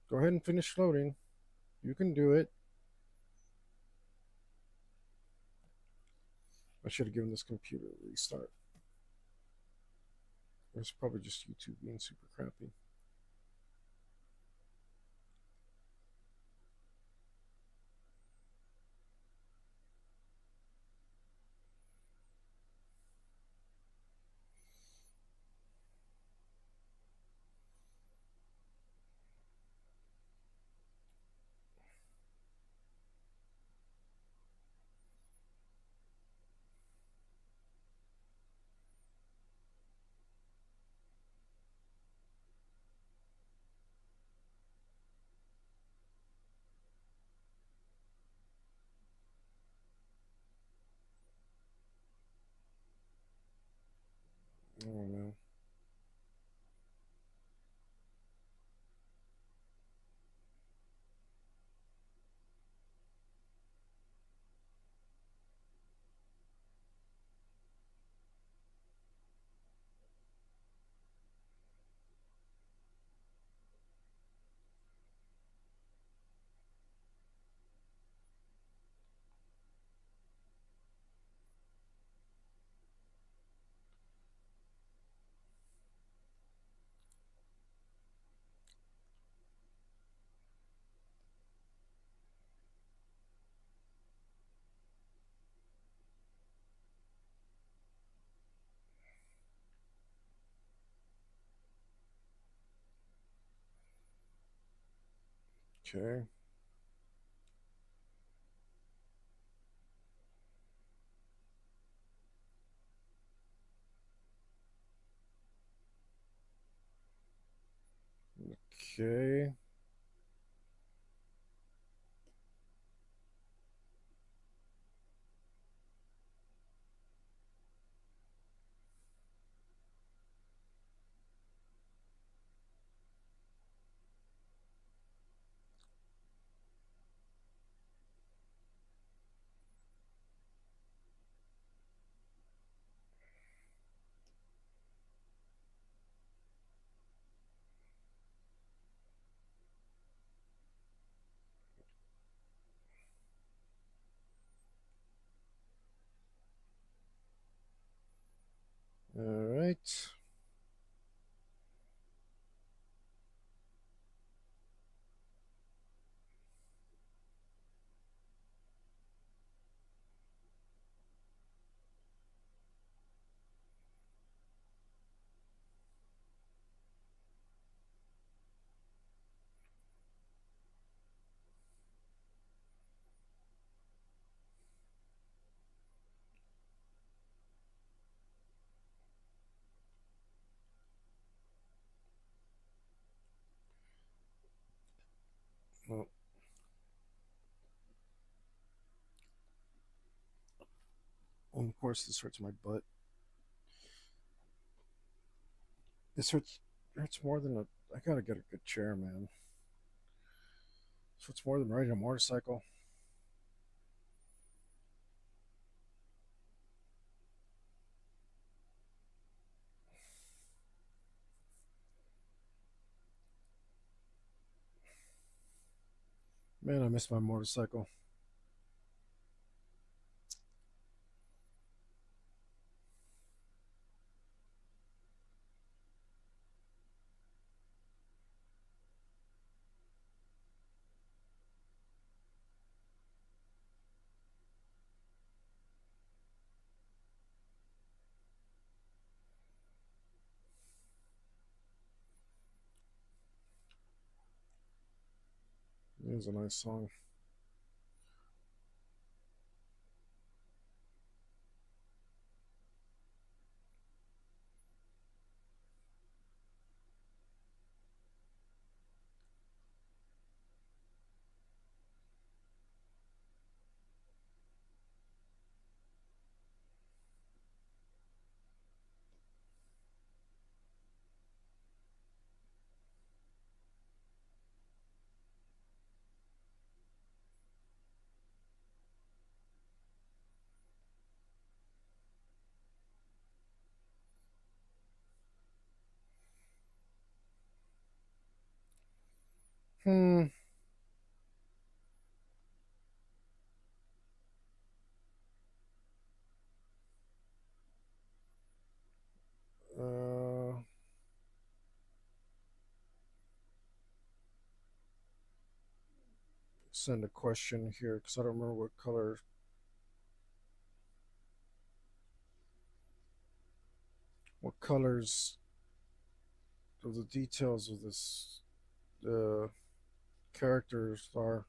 go ahead and finish loading. You can do it. I should have given this computer a restart. It's probably just YouTube being super crappy. Okay. Okay. All right. Well, of course, this hurts my butt. This hurts more than a. I gotta get a good chair, man. This hurts more than riding a motorcycle. Man, I miss my motorcycle. It was a nice song. Hmm. Uh. Send a question here because I don't remember what color. What colors of the details of this uh, characters are.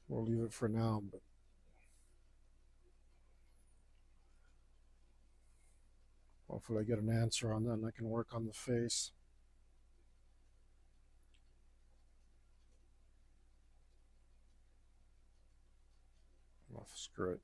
We'll leave it for now, but hopefully I get an answer on that and I can work on the face. Oh, screw it.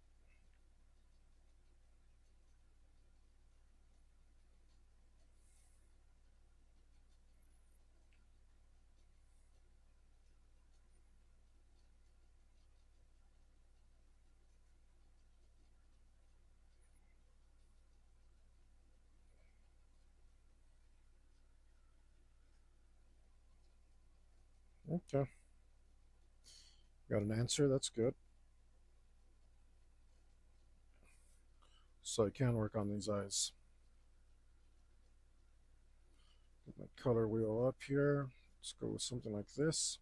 Okay, got an answer. That's good. So I can work on these eyes. Get my color wheel up here. Let's go with something like this.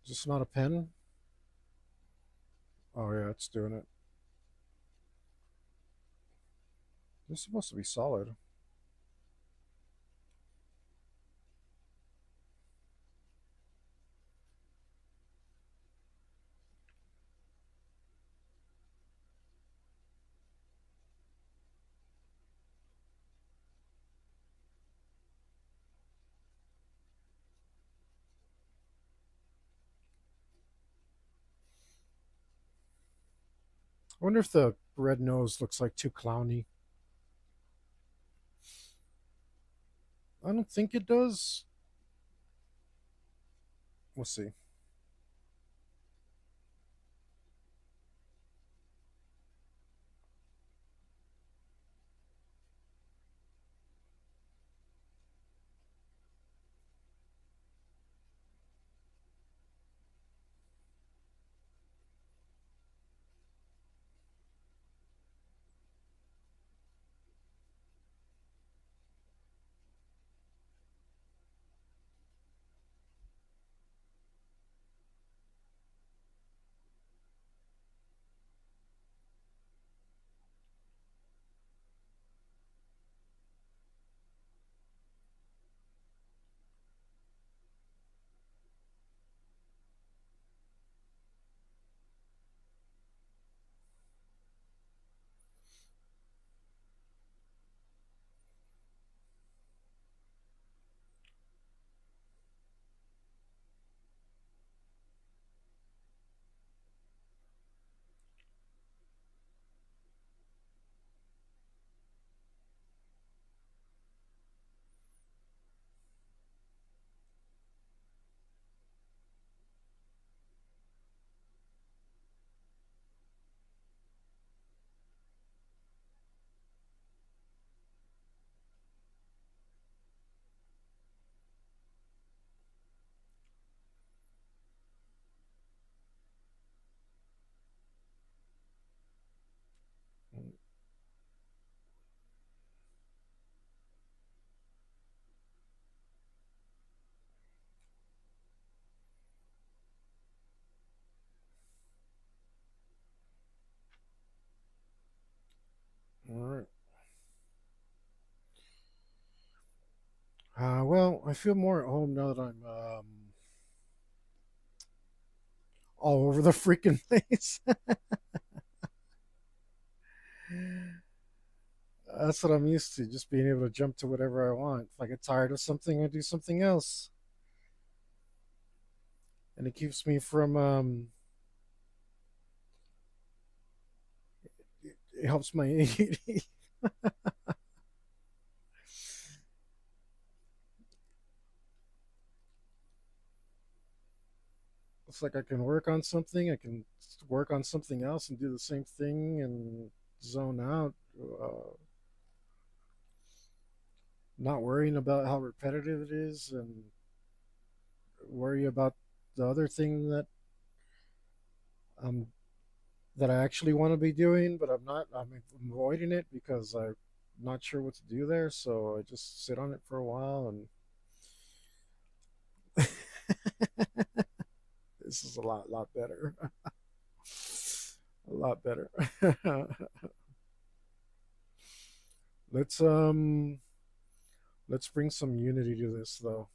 Is this not a pen? Oh yeah, it's doing it. This is supposed to be solid. I wonder if the red nose looks like too clowny. I don't think it does. We'll see. All right. Well, I feel more at home now that I'm all over the freaking place. That's what I'm used to, just being able to jump to whatever I want. If I get tired of something, I do something else, and it keeps me from. It helps my ADD. It's like I can work on something, I can work on something else, and do the same thing, and zone out. Not worrying about how repetitive it is, and worry about the other thing um that I actually want to be doing, but I'm not. I'm avoiding it because I'm not sure what to do there. So I just sit on it for a while, and this is a lot better. A lot better. let's um let's bring some unity to this though.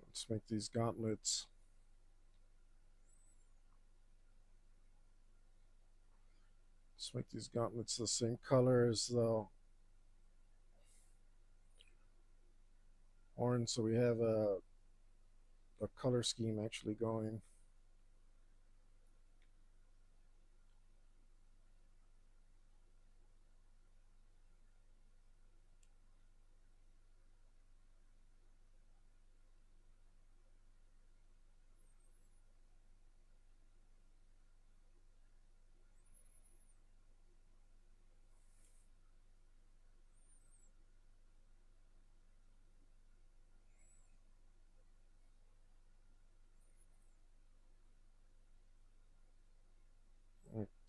Let's make these gauntlets. Let's make these gauntlets the same color as the horn, so we have a the color scheme actually going.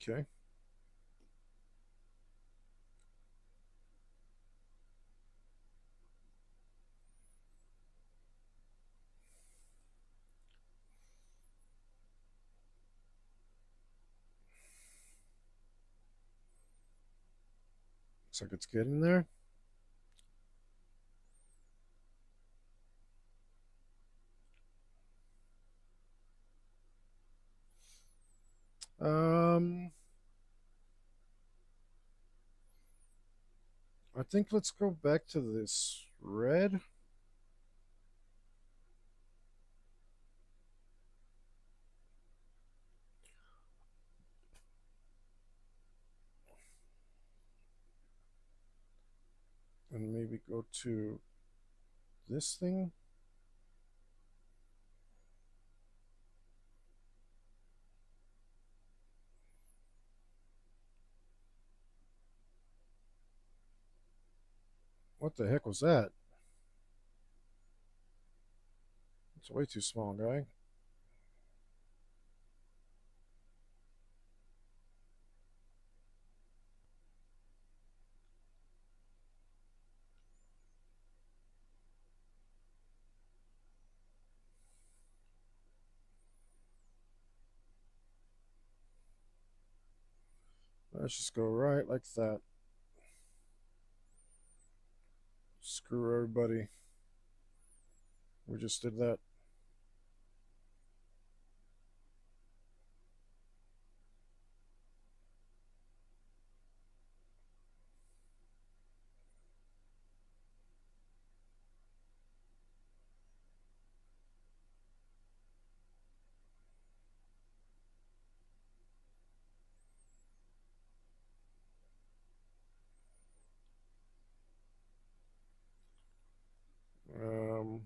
Okay. Looks like it's getting there. Um, I think let's go back to this red. And maybe go to this thing. What the heck was that? It's way too small, guy. Let's just go right like that. Screw everybody. We just did that. Um,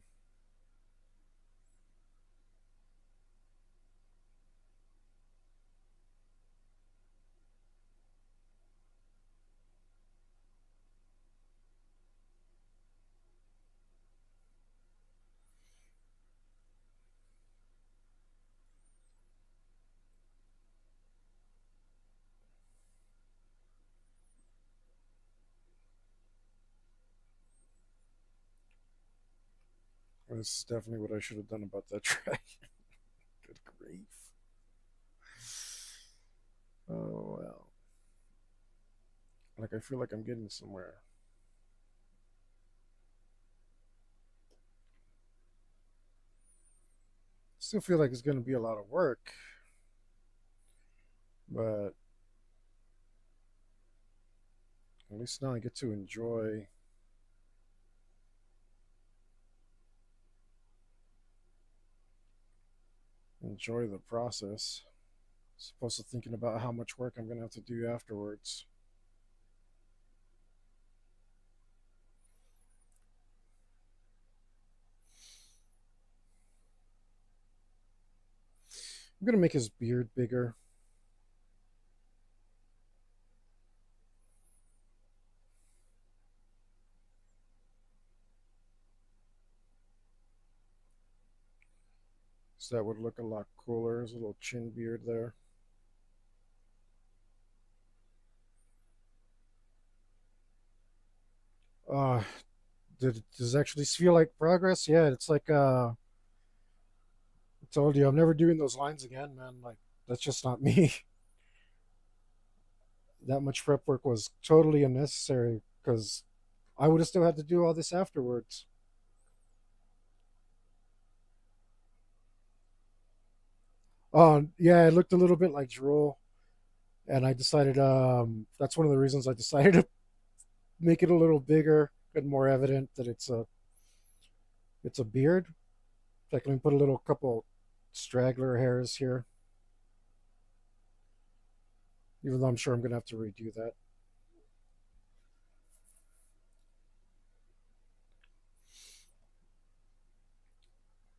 this is definitely what I should have done about that track. Good grief. Oh well. Like I feel like I'm getting somewhere. Still feel like it's going to be a lot of work, but at least now I get to enjoy the process. As opposed to thinking about how much work I'm going to have to do afterwards. I'm going to make his beard bigger. So that would look a lot cooler. His little chin beard there. Uh, does it actually feel like progress? Yeah, it's like I told you, I'm never doing those lines again, man. Like that's just not me. That much prep work was totally unnecessary because I would have still had to do all this afterwards. Yeah, it looked a little bit like drool, and I decided that's one of the reasons I decided to make it a little bigger and more evident that it's a beard. Like, let me put a little couple straggler hairs here, even though I'm sure I'm gonna have to redo that.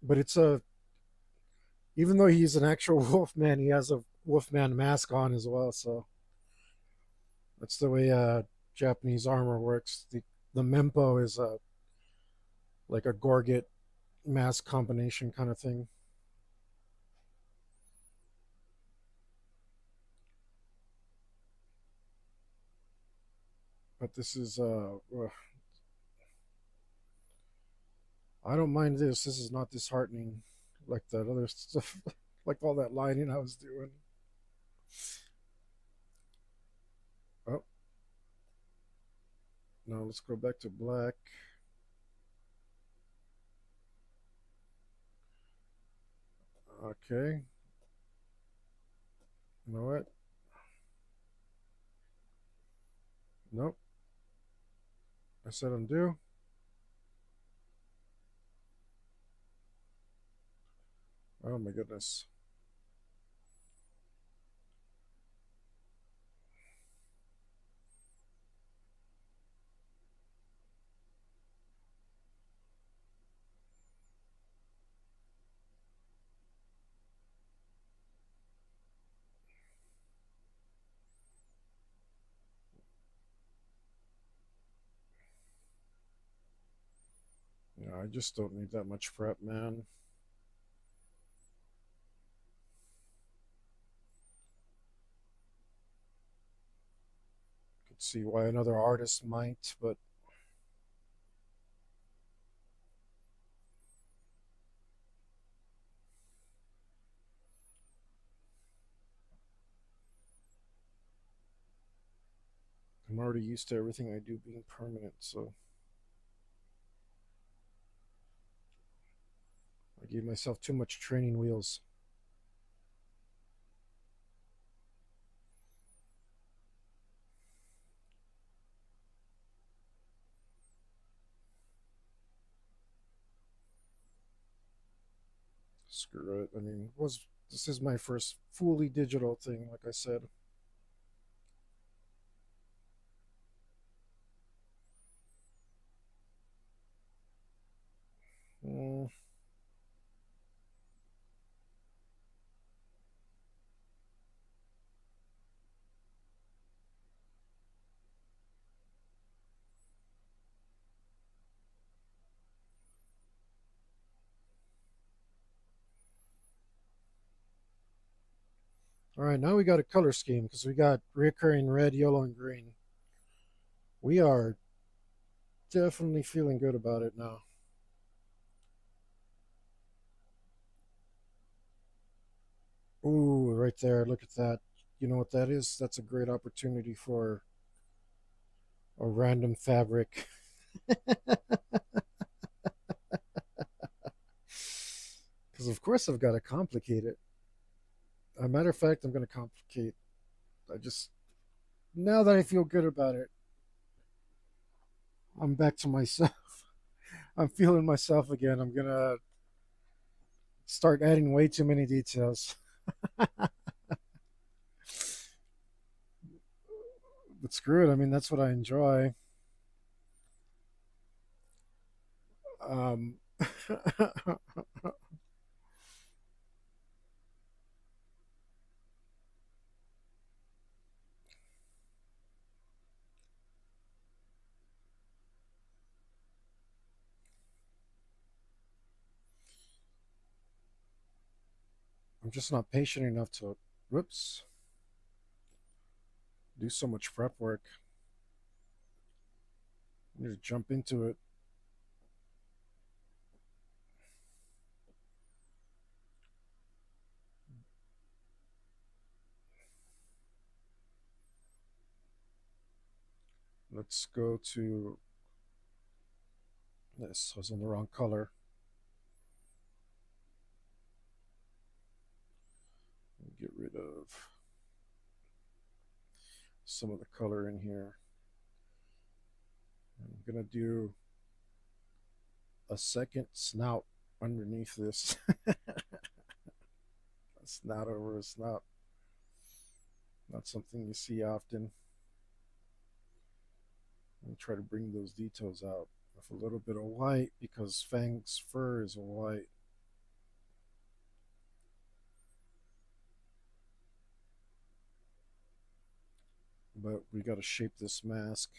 But it's a even though he's an actual wolfman, he has a wolfman mask on as well. So that's the way Japanese armor works. The mempo is a like a gorget mask combination kind of thing. But this is I don't mind this. This is not disheartening like that other stuff, like all that lining I was doing. Oh no, let's go back to black. Okay, you know what? Nope. I said undo. Oh my goodness. Yeah, I just don't need that much prep, man. Could see why another artist might, but I'm already used to everything I do being permanent, so I gave myself too much training wheels. Screw it. I mean, was this is my first fully digital thing, like I said. Mm, all right, now we got a color scheme because we got reoccurring red, yellow, and green. We are definitely feeling good about it now. Ooh, right there. Look at that. You know what that is? That's a great opportunity for a random fabric. Because, of course, I've got to complicate it. As a matter of fact, I'm going to complicate. I just, now that I feel good about it, I'm back to myself. I'm feeling myself again. I'm going to start adding way too many details. But screw it. I mean, that's what I enjoy. Um, I'm just not patient enough to, whoops, do so much prep work. I need to jump into it. Let's go to this. I was in the wrong color. Get rid of some of the color in here. I'm gonna do a second snout. underneath this. Snout over a snout. Not something you see often. Let me try to bring those details out with a little bit of white because Fang's fur is white. But we got to shape this mask.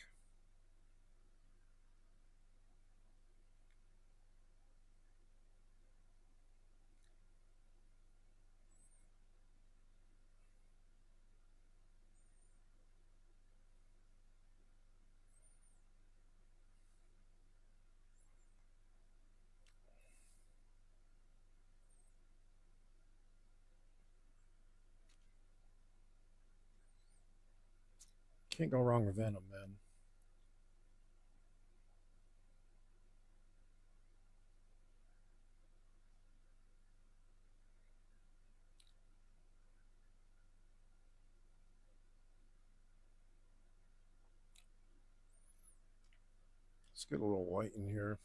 Can't go wrong with Venom, man. Let's get a little white in here.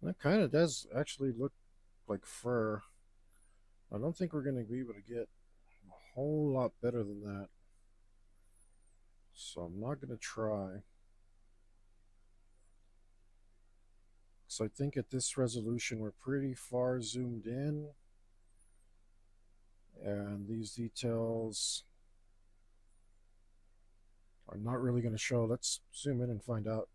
That kind of does actually look like fur. I don't think we're going to be able to get a whole lot better than that. So I'm not going to try. So I think at this resolution, we're pretty far zoomed in. And these details are not really going to show. Let's zoom in and find out.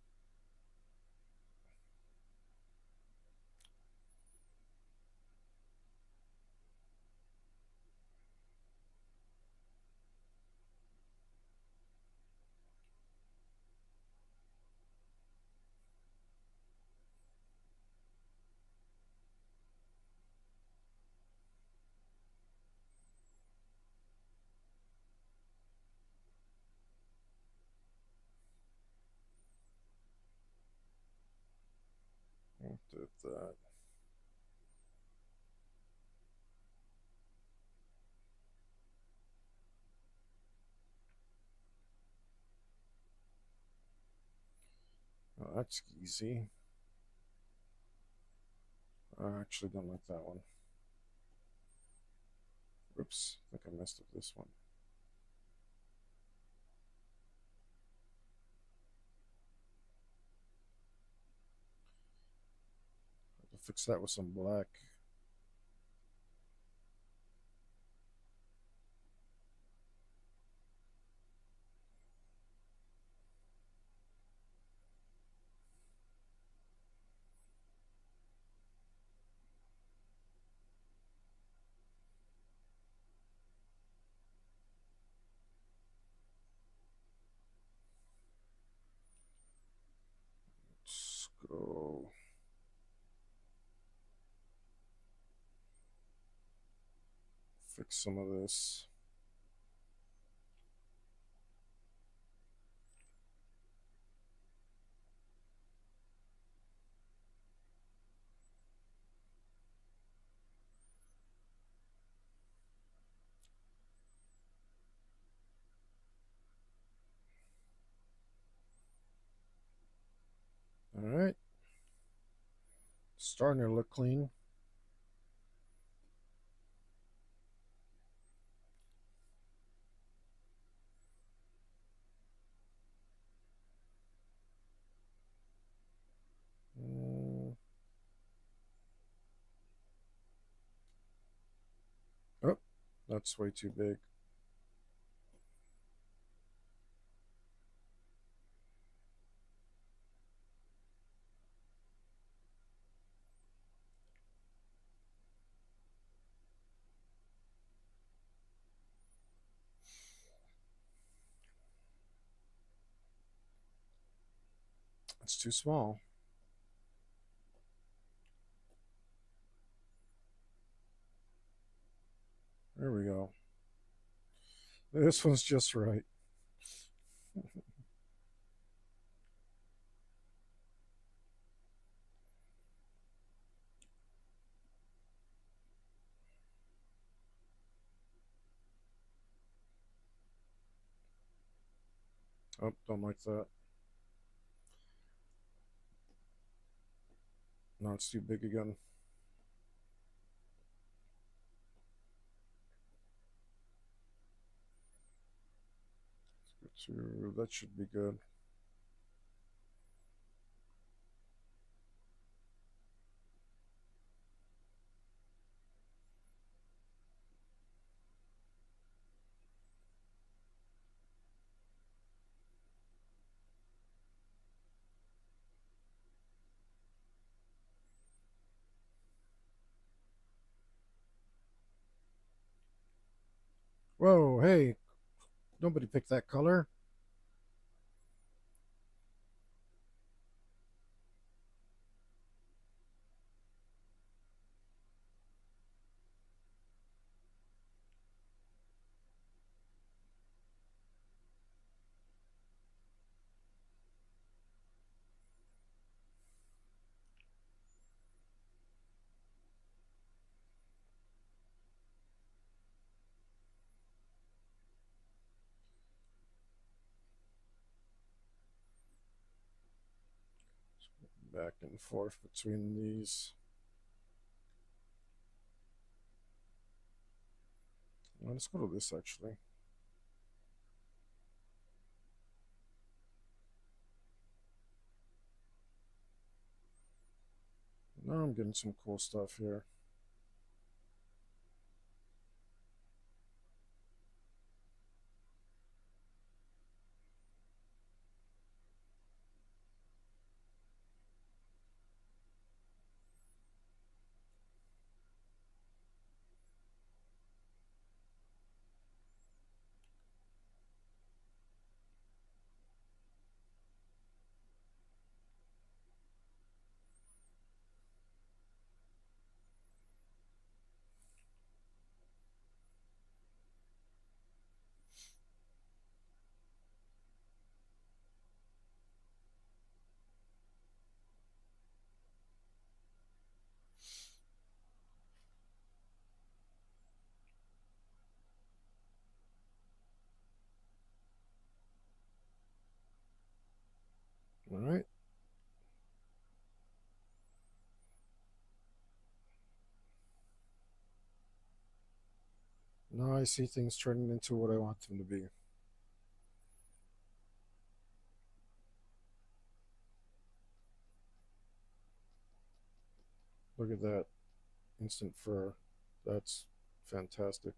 Did that. Oh, that's easy. I actually don't like that one. Oops, I think I messed up this one. I'll fix that with some black. Let's go. Fix some of this. All right. Starting to look clean. Mm. Oh, that's way too big. It's too small. There we go. This one's just right. Oh, don't like that. No, it's too big again. That should be good. Whoa, hey, nobody picked that color. Back and forth between these. Well, let's go to this actually. Now I'm getting some cool stuff here. All right. Now I see things turning into what I want them to be. Look at that instant fur. That's fantastic.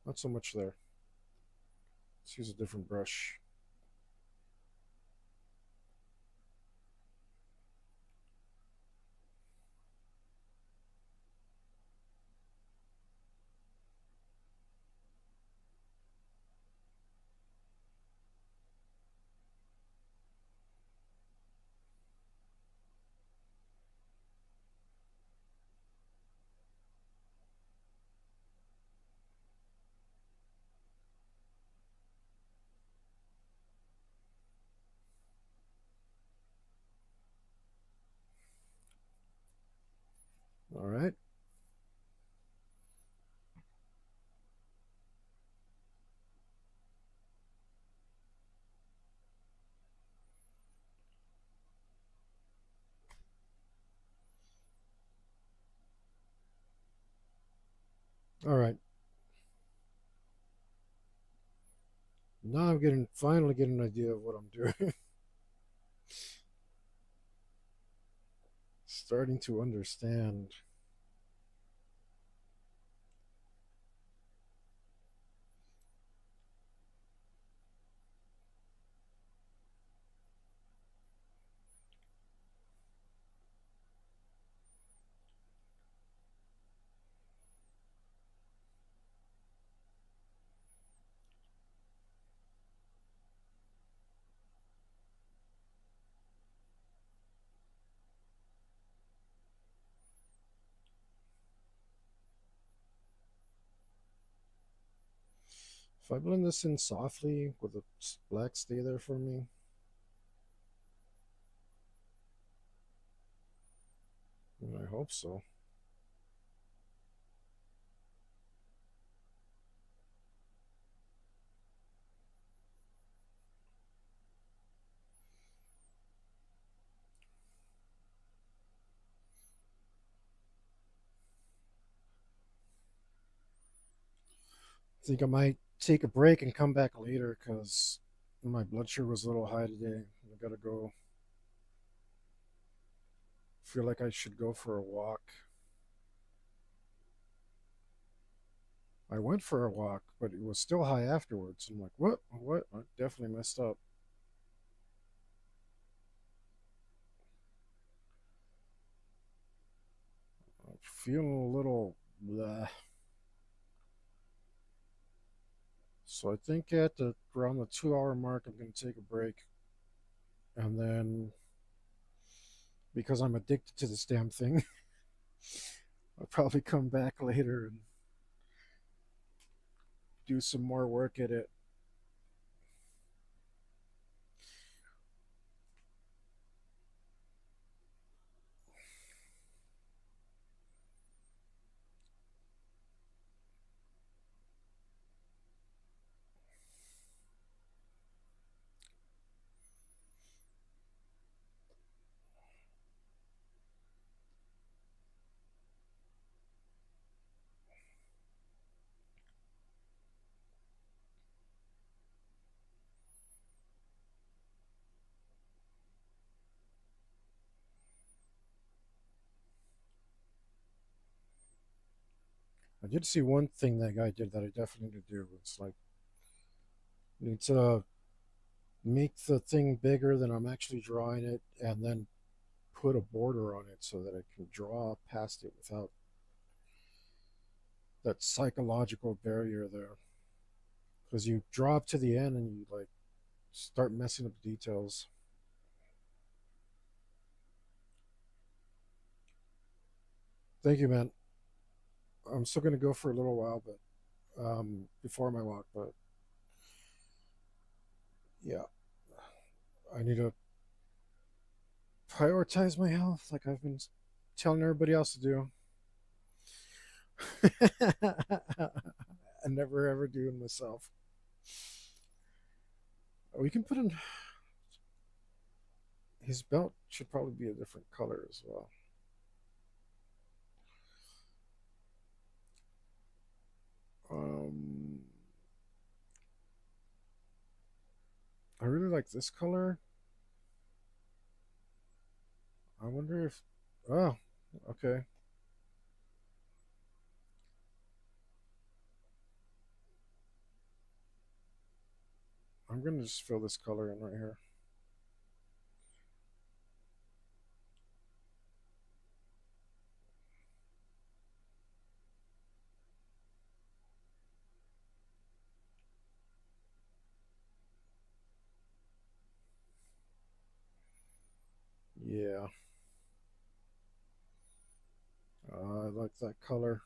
Not so much there. Let's use a different brush. All right. All right. Now I'm getting finally getting an idea of what I'm doing. Starting to understand. If I blend this in softly, will the black stay there for me? I hope so. I think I might take a break and come back later because my blood sugar was a little high today. I gotta go. Feel like I should go for a walk. I went for a walk, but it was still high afterwards. I'm like, what? What? I definitely messed up. I'm feeling a little blah. So I think at around the 2 hour mark, I'm going to take a break. And then, because I'm addicted to this damn thing, I'll probably come back later and do some more work at it. I did see one thing that guy did that I definitely need to do. It's like, need to make the thing bigger than I'm actually drawing it and then put a border on it so that I can draw past it without that psychological barrier there. Because you draw up to the end and you like start messing up the details. Thank you, man. I'm still gonna go for a little while, but before my walk. But yeah, I need to prioritize my health, like I've been telling everybody else to do. I never ever do it myself. We can put in his belt should probably be a different color as well. Um, I really like this color. I wonder if. Oh, okay. I'm gonna just fill this color in right here. Yeah, I like that color.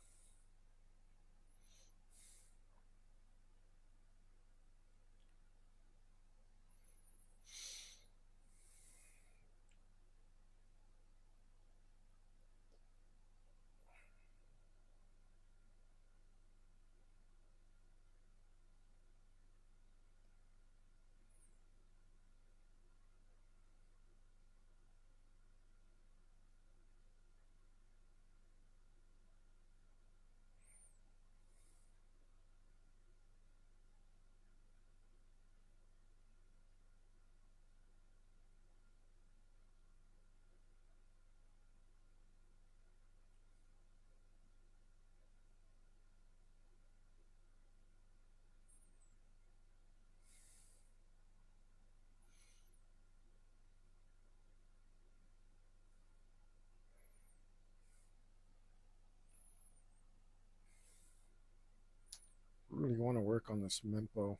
Really want to work on this Mempo.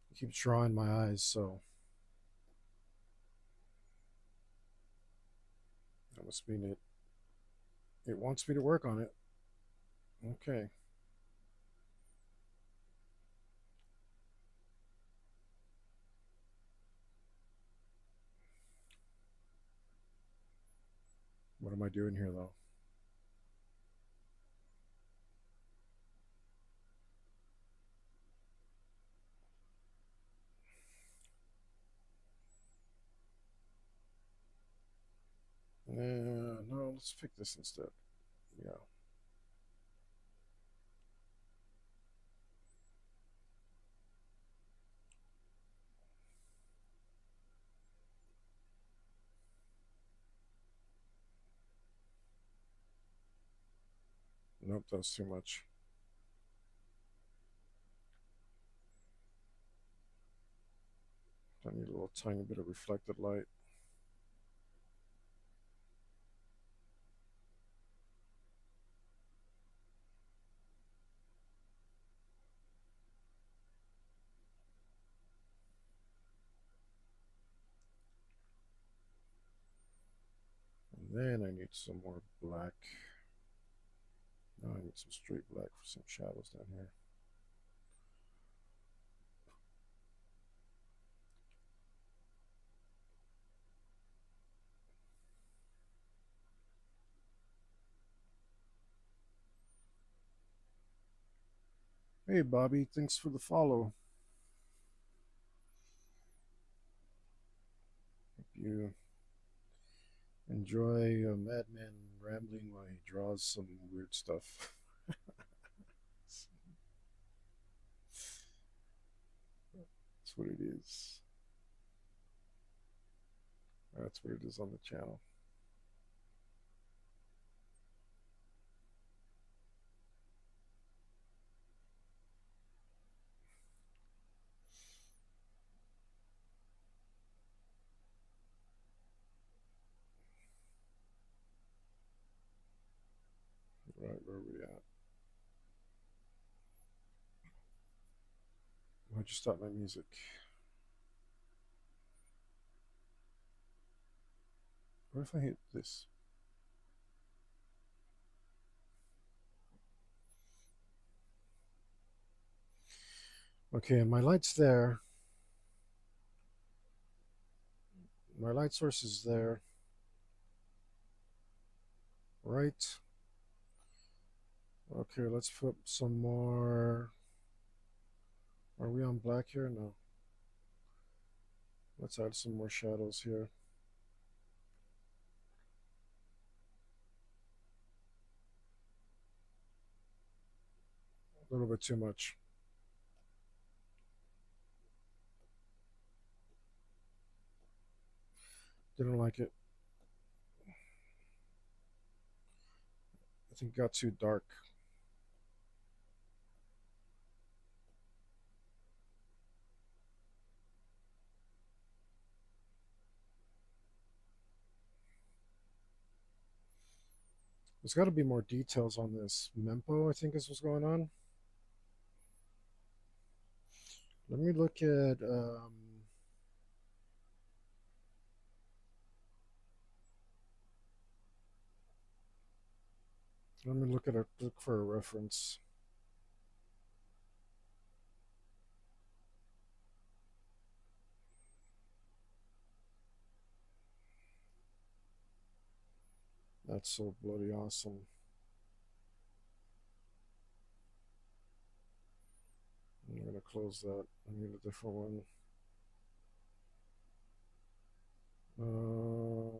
It keeps drawing my eyes, so that must mean it wants me to work on it. Okay. What am I doing here, though? No, let's pick this instead. Yeah. Nope, that's too much. I need a little tiny bit of reflected light. And then I need some more black. Now I need some straight black for some shadows down here. Hey, Bobby, thanks for the follow. Hope you enjoy a madman rambling while he draws some weird stuff. That's what it is. That's what it is on the channel. Right, where are we at? Why'd you stop my music? What if I hit this? Okay, my light's there. My light source is there. Right. Okay, let's put some more. Are we on black here? No. Let's add some more shadows here. A little bit too much. Didn't like it. I think it got too dark. There's got to be more details on this. Mempo, I think is what's going on. Let me look at. Let me look at a look for a reference. That's so bloody awesome. I'm gonna close that. I need a different one. Uh,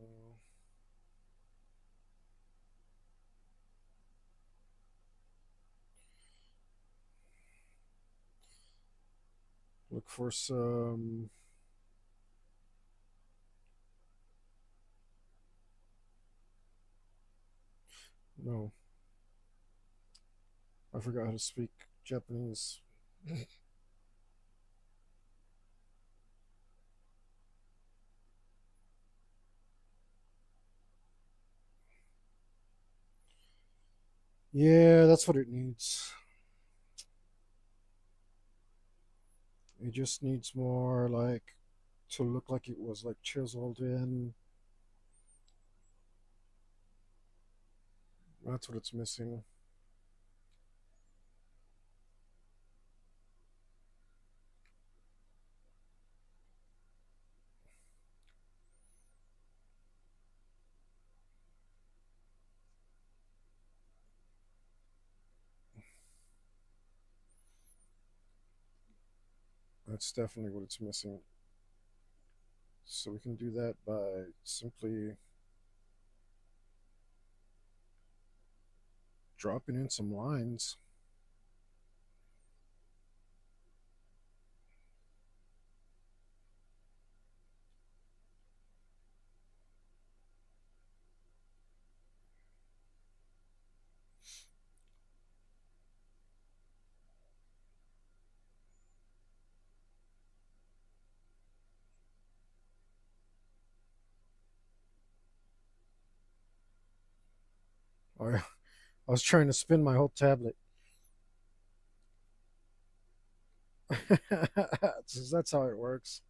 look for some. No, I forgot how to speak Japanese. Yeah, that's what it needs. It just needs more like to look like it was like chiseled in. That's what it's missing. That's definitely what it's missing. So we can do that by simply dropping in some lines. I was trying to spin my whole tablet. That's how it works.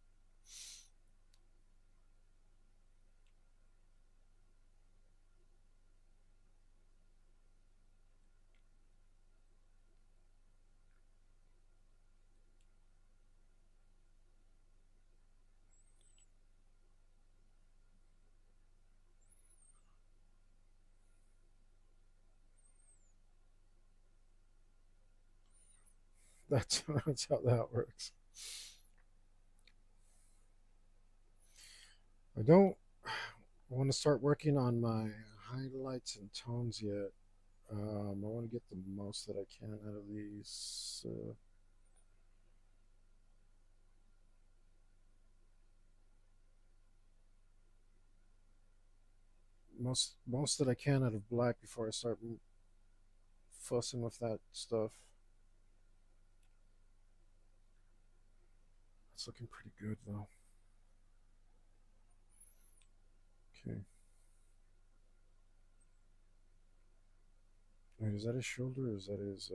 That's how that works. I don't want to start working on my highlights and tones yet. I want to get the most that I can out of these. Most that I can out of black before I start fussing with that stuff. It's looking pretty good though. Okay. Wait, is that his shoulder or is that his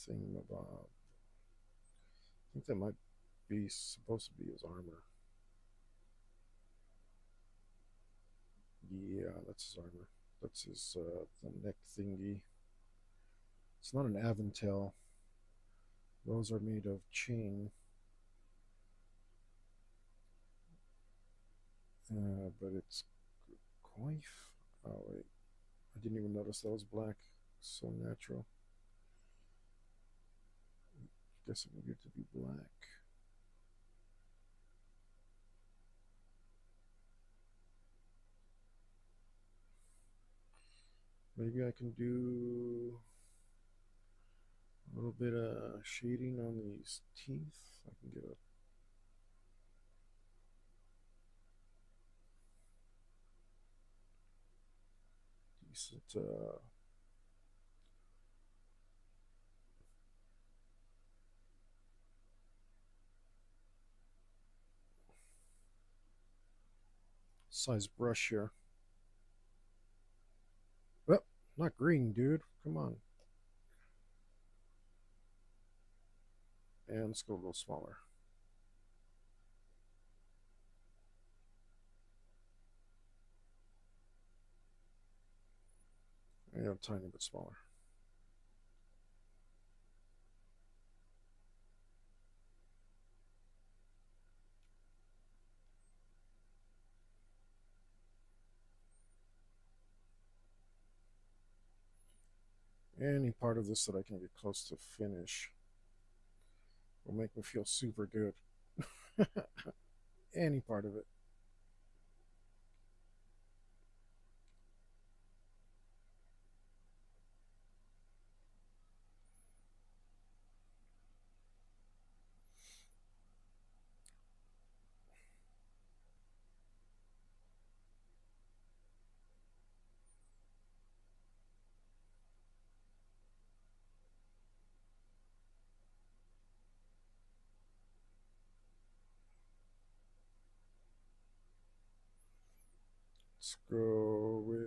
thingamabob? I think that might be supposed to be his armor. Yeah, that's his armor. That's his the neck thingy. It's not an Avantail. Those are made of chain, but it's coif. Oh wait, I didn't even notice that was black. So natural. Guess it needed to be black. Maybe I can do a little bit of shading on these teeth. I can get a decent size brush here. Oh, not green, dude. Come on. And let's go a little smaller. And a tiny bit smaller. Any part of this that I can get close to finish will make me feel super good. Any part of it. Let's go with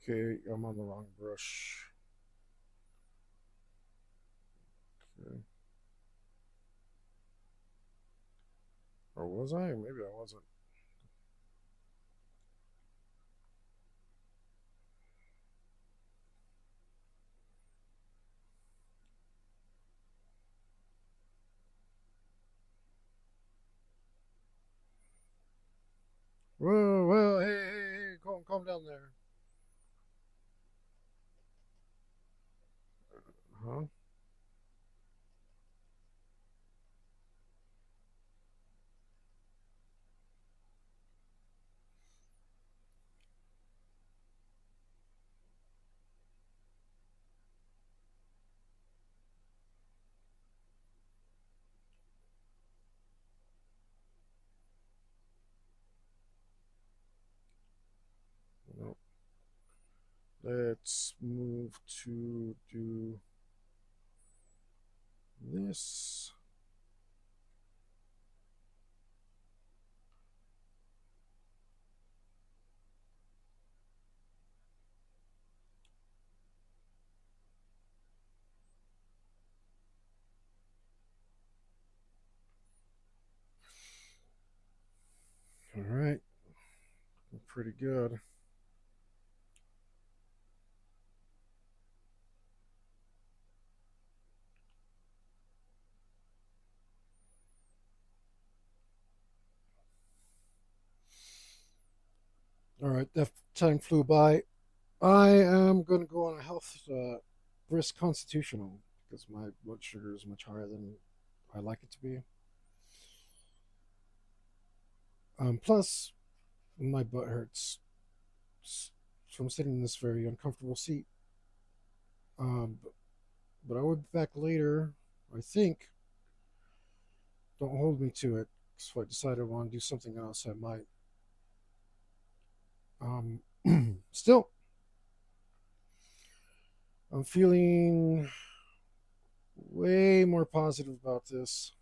Okay, I'm on the wrong brush. Okay. Or was I? Maybe I wasn't. Whoa, whoa, hey, hey, hey, calm down there. Huh? No. Let's move to do this. All right. Pretty good. All right. That time flew by. I am going to go on a health risk constitutional because my blood sugar is much higher than I like it to be. Plus, my butt hurts from sitting in this very uncomfortable seat. But I will be back later. I think. Don't hold me to it. So if I decide I want to do something else, I might. Um, Still, I'm feeling way more positive about this.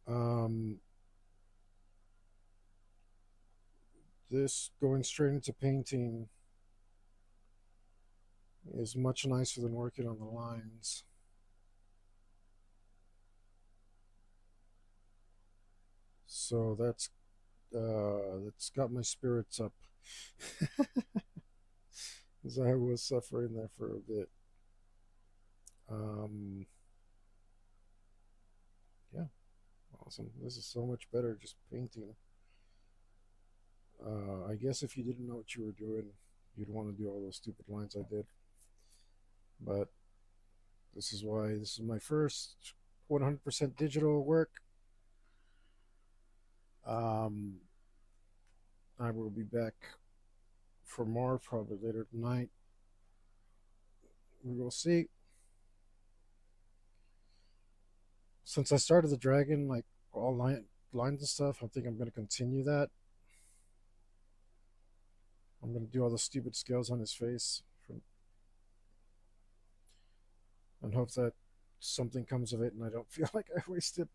Um, this going straight into painting is much nicer than working on the lines. So that's got my spirits up as I was suffering there for a bit. Um, yeah, awesome. This is so much better just painting. I guess if you didn't know what you were doing, you'd want to do all those stupid lines I did. But this is why this is my first 100% digital work. Um, I will be back for more probably later tonight. We will see. Since I started the dragon, like all lines and stuff, I think I'm going to continue that. I'm going to do all the stupid scales on his face and hope that something comes of it and I don't feel like I wasted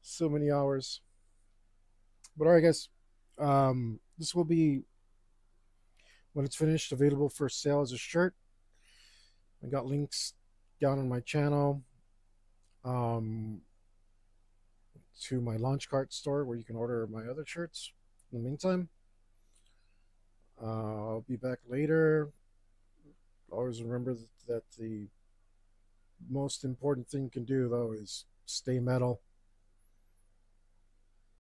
so many hours. But all right, guys. This will be, when it's finished, available for sale as a shirt. I got links down on my channel um, to my launch cart store where you can order my other shirts. In the meantime, I'll be back later. Always remember that the most important thing you can do, though, is stay metal.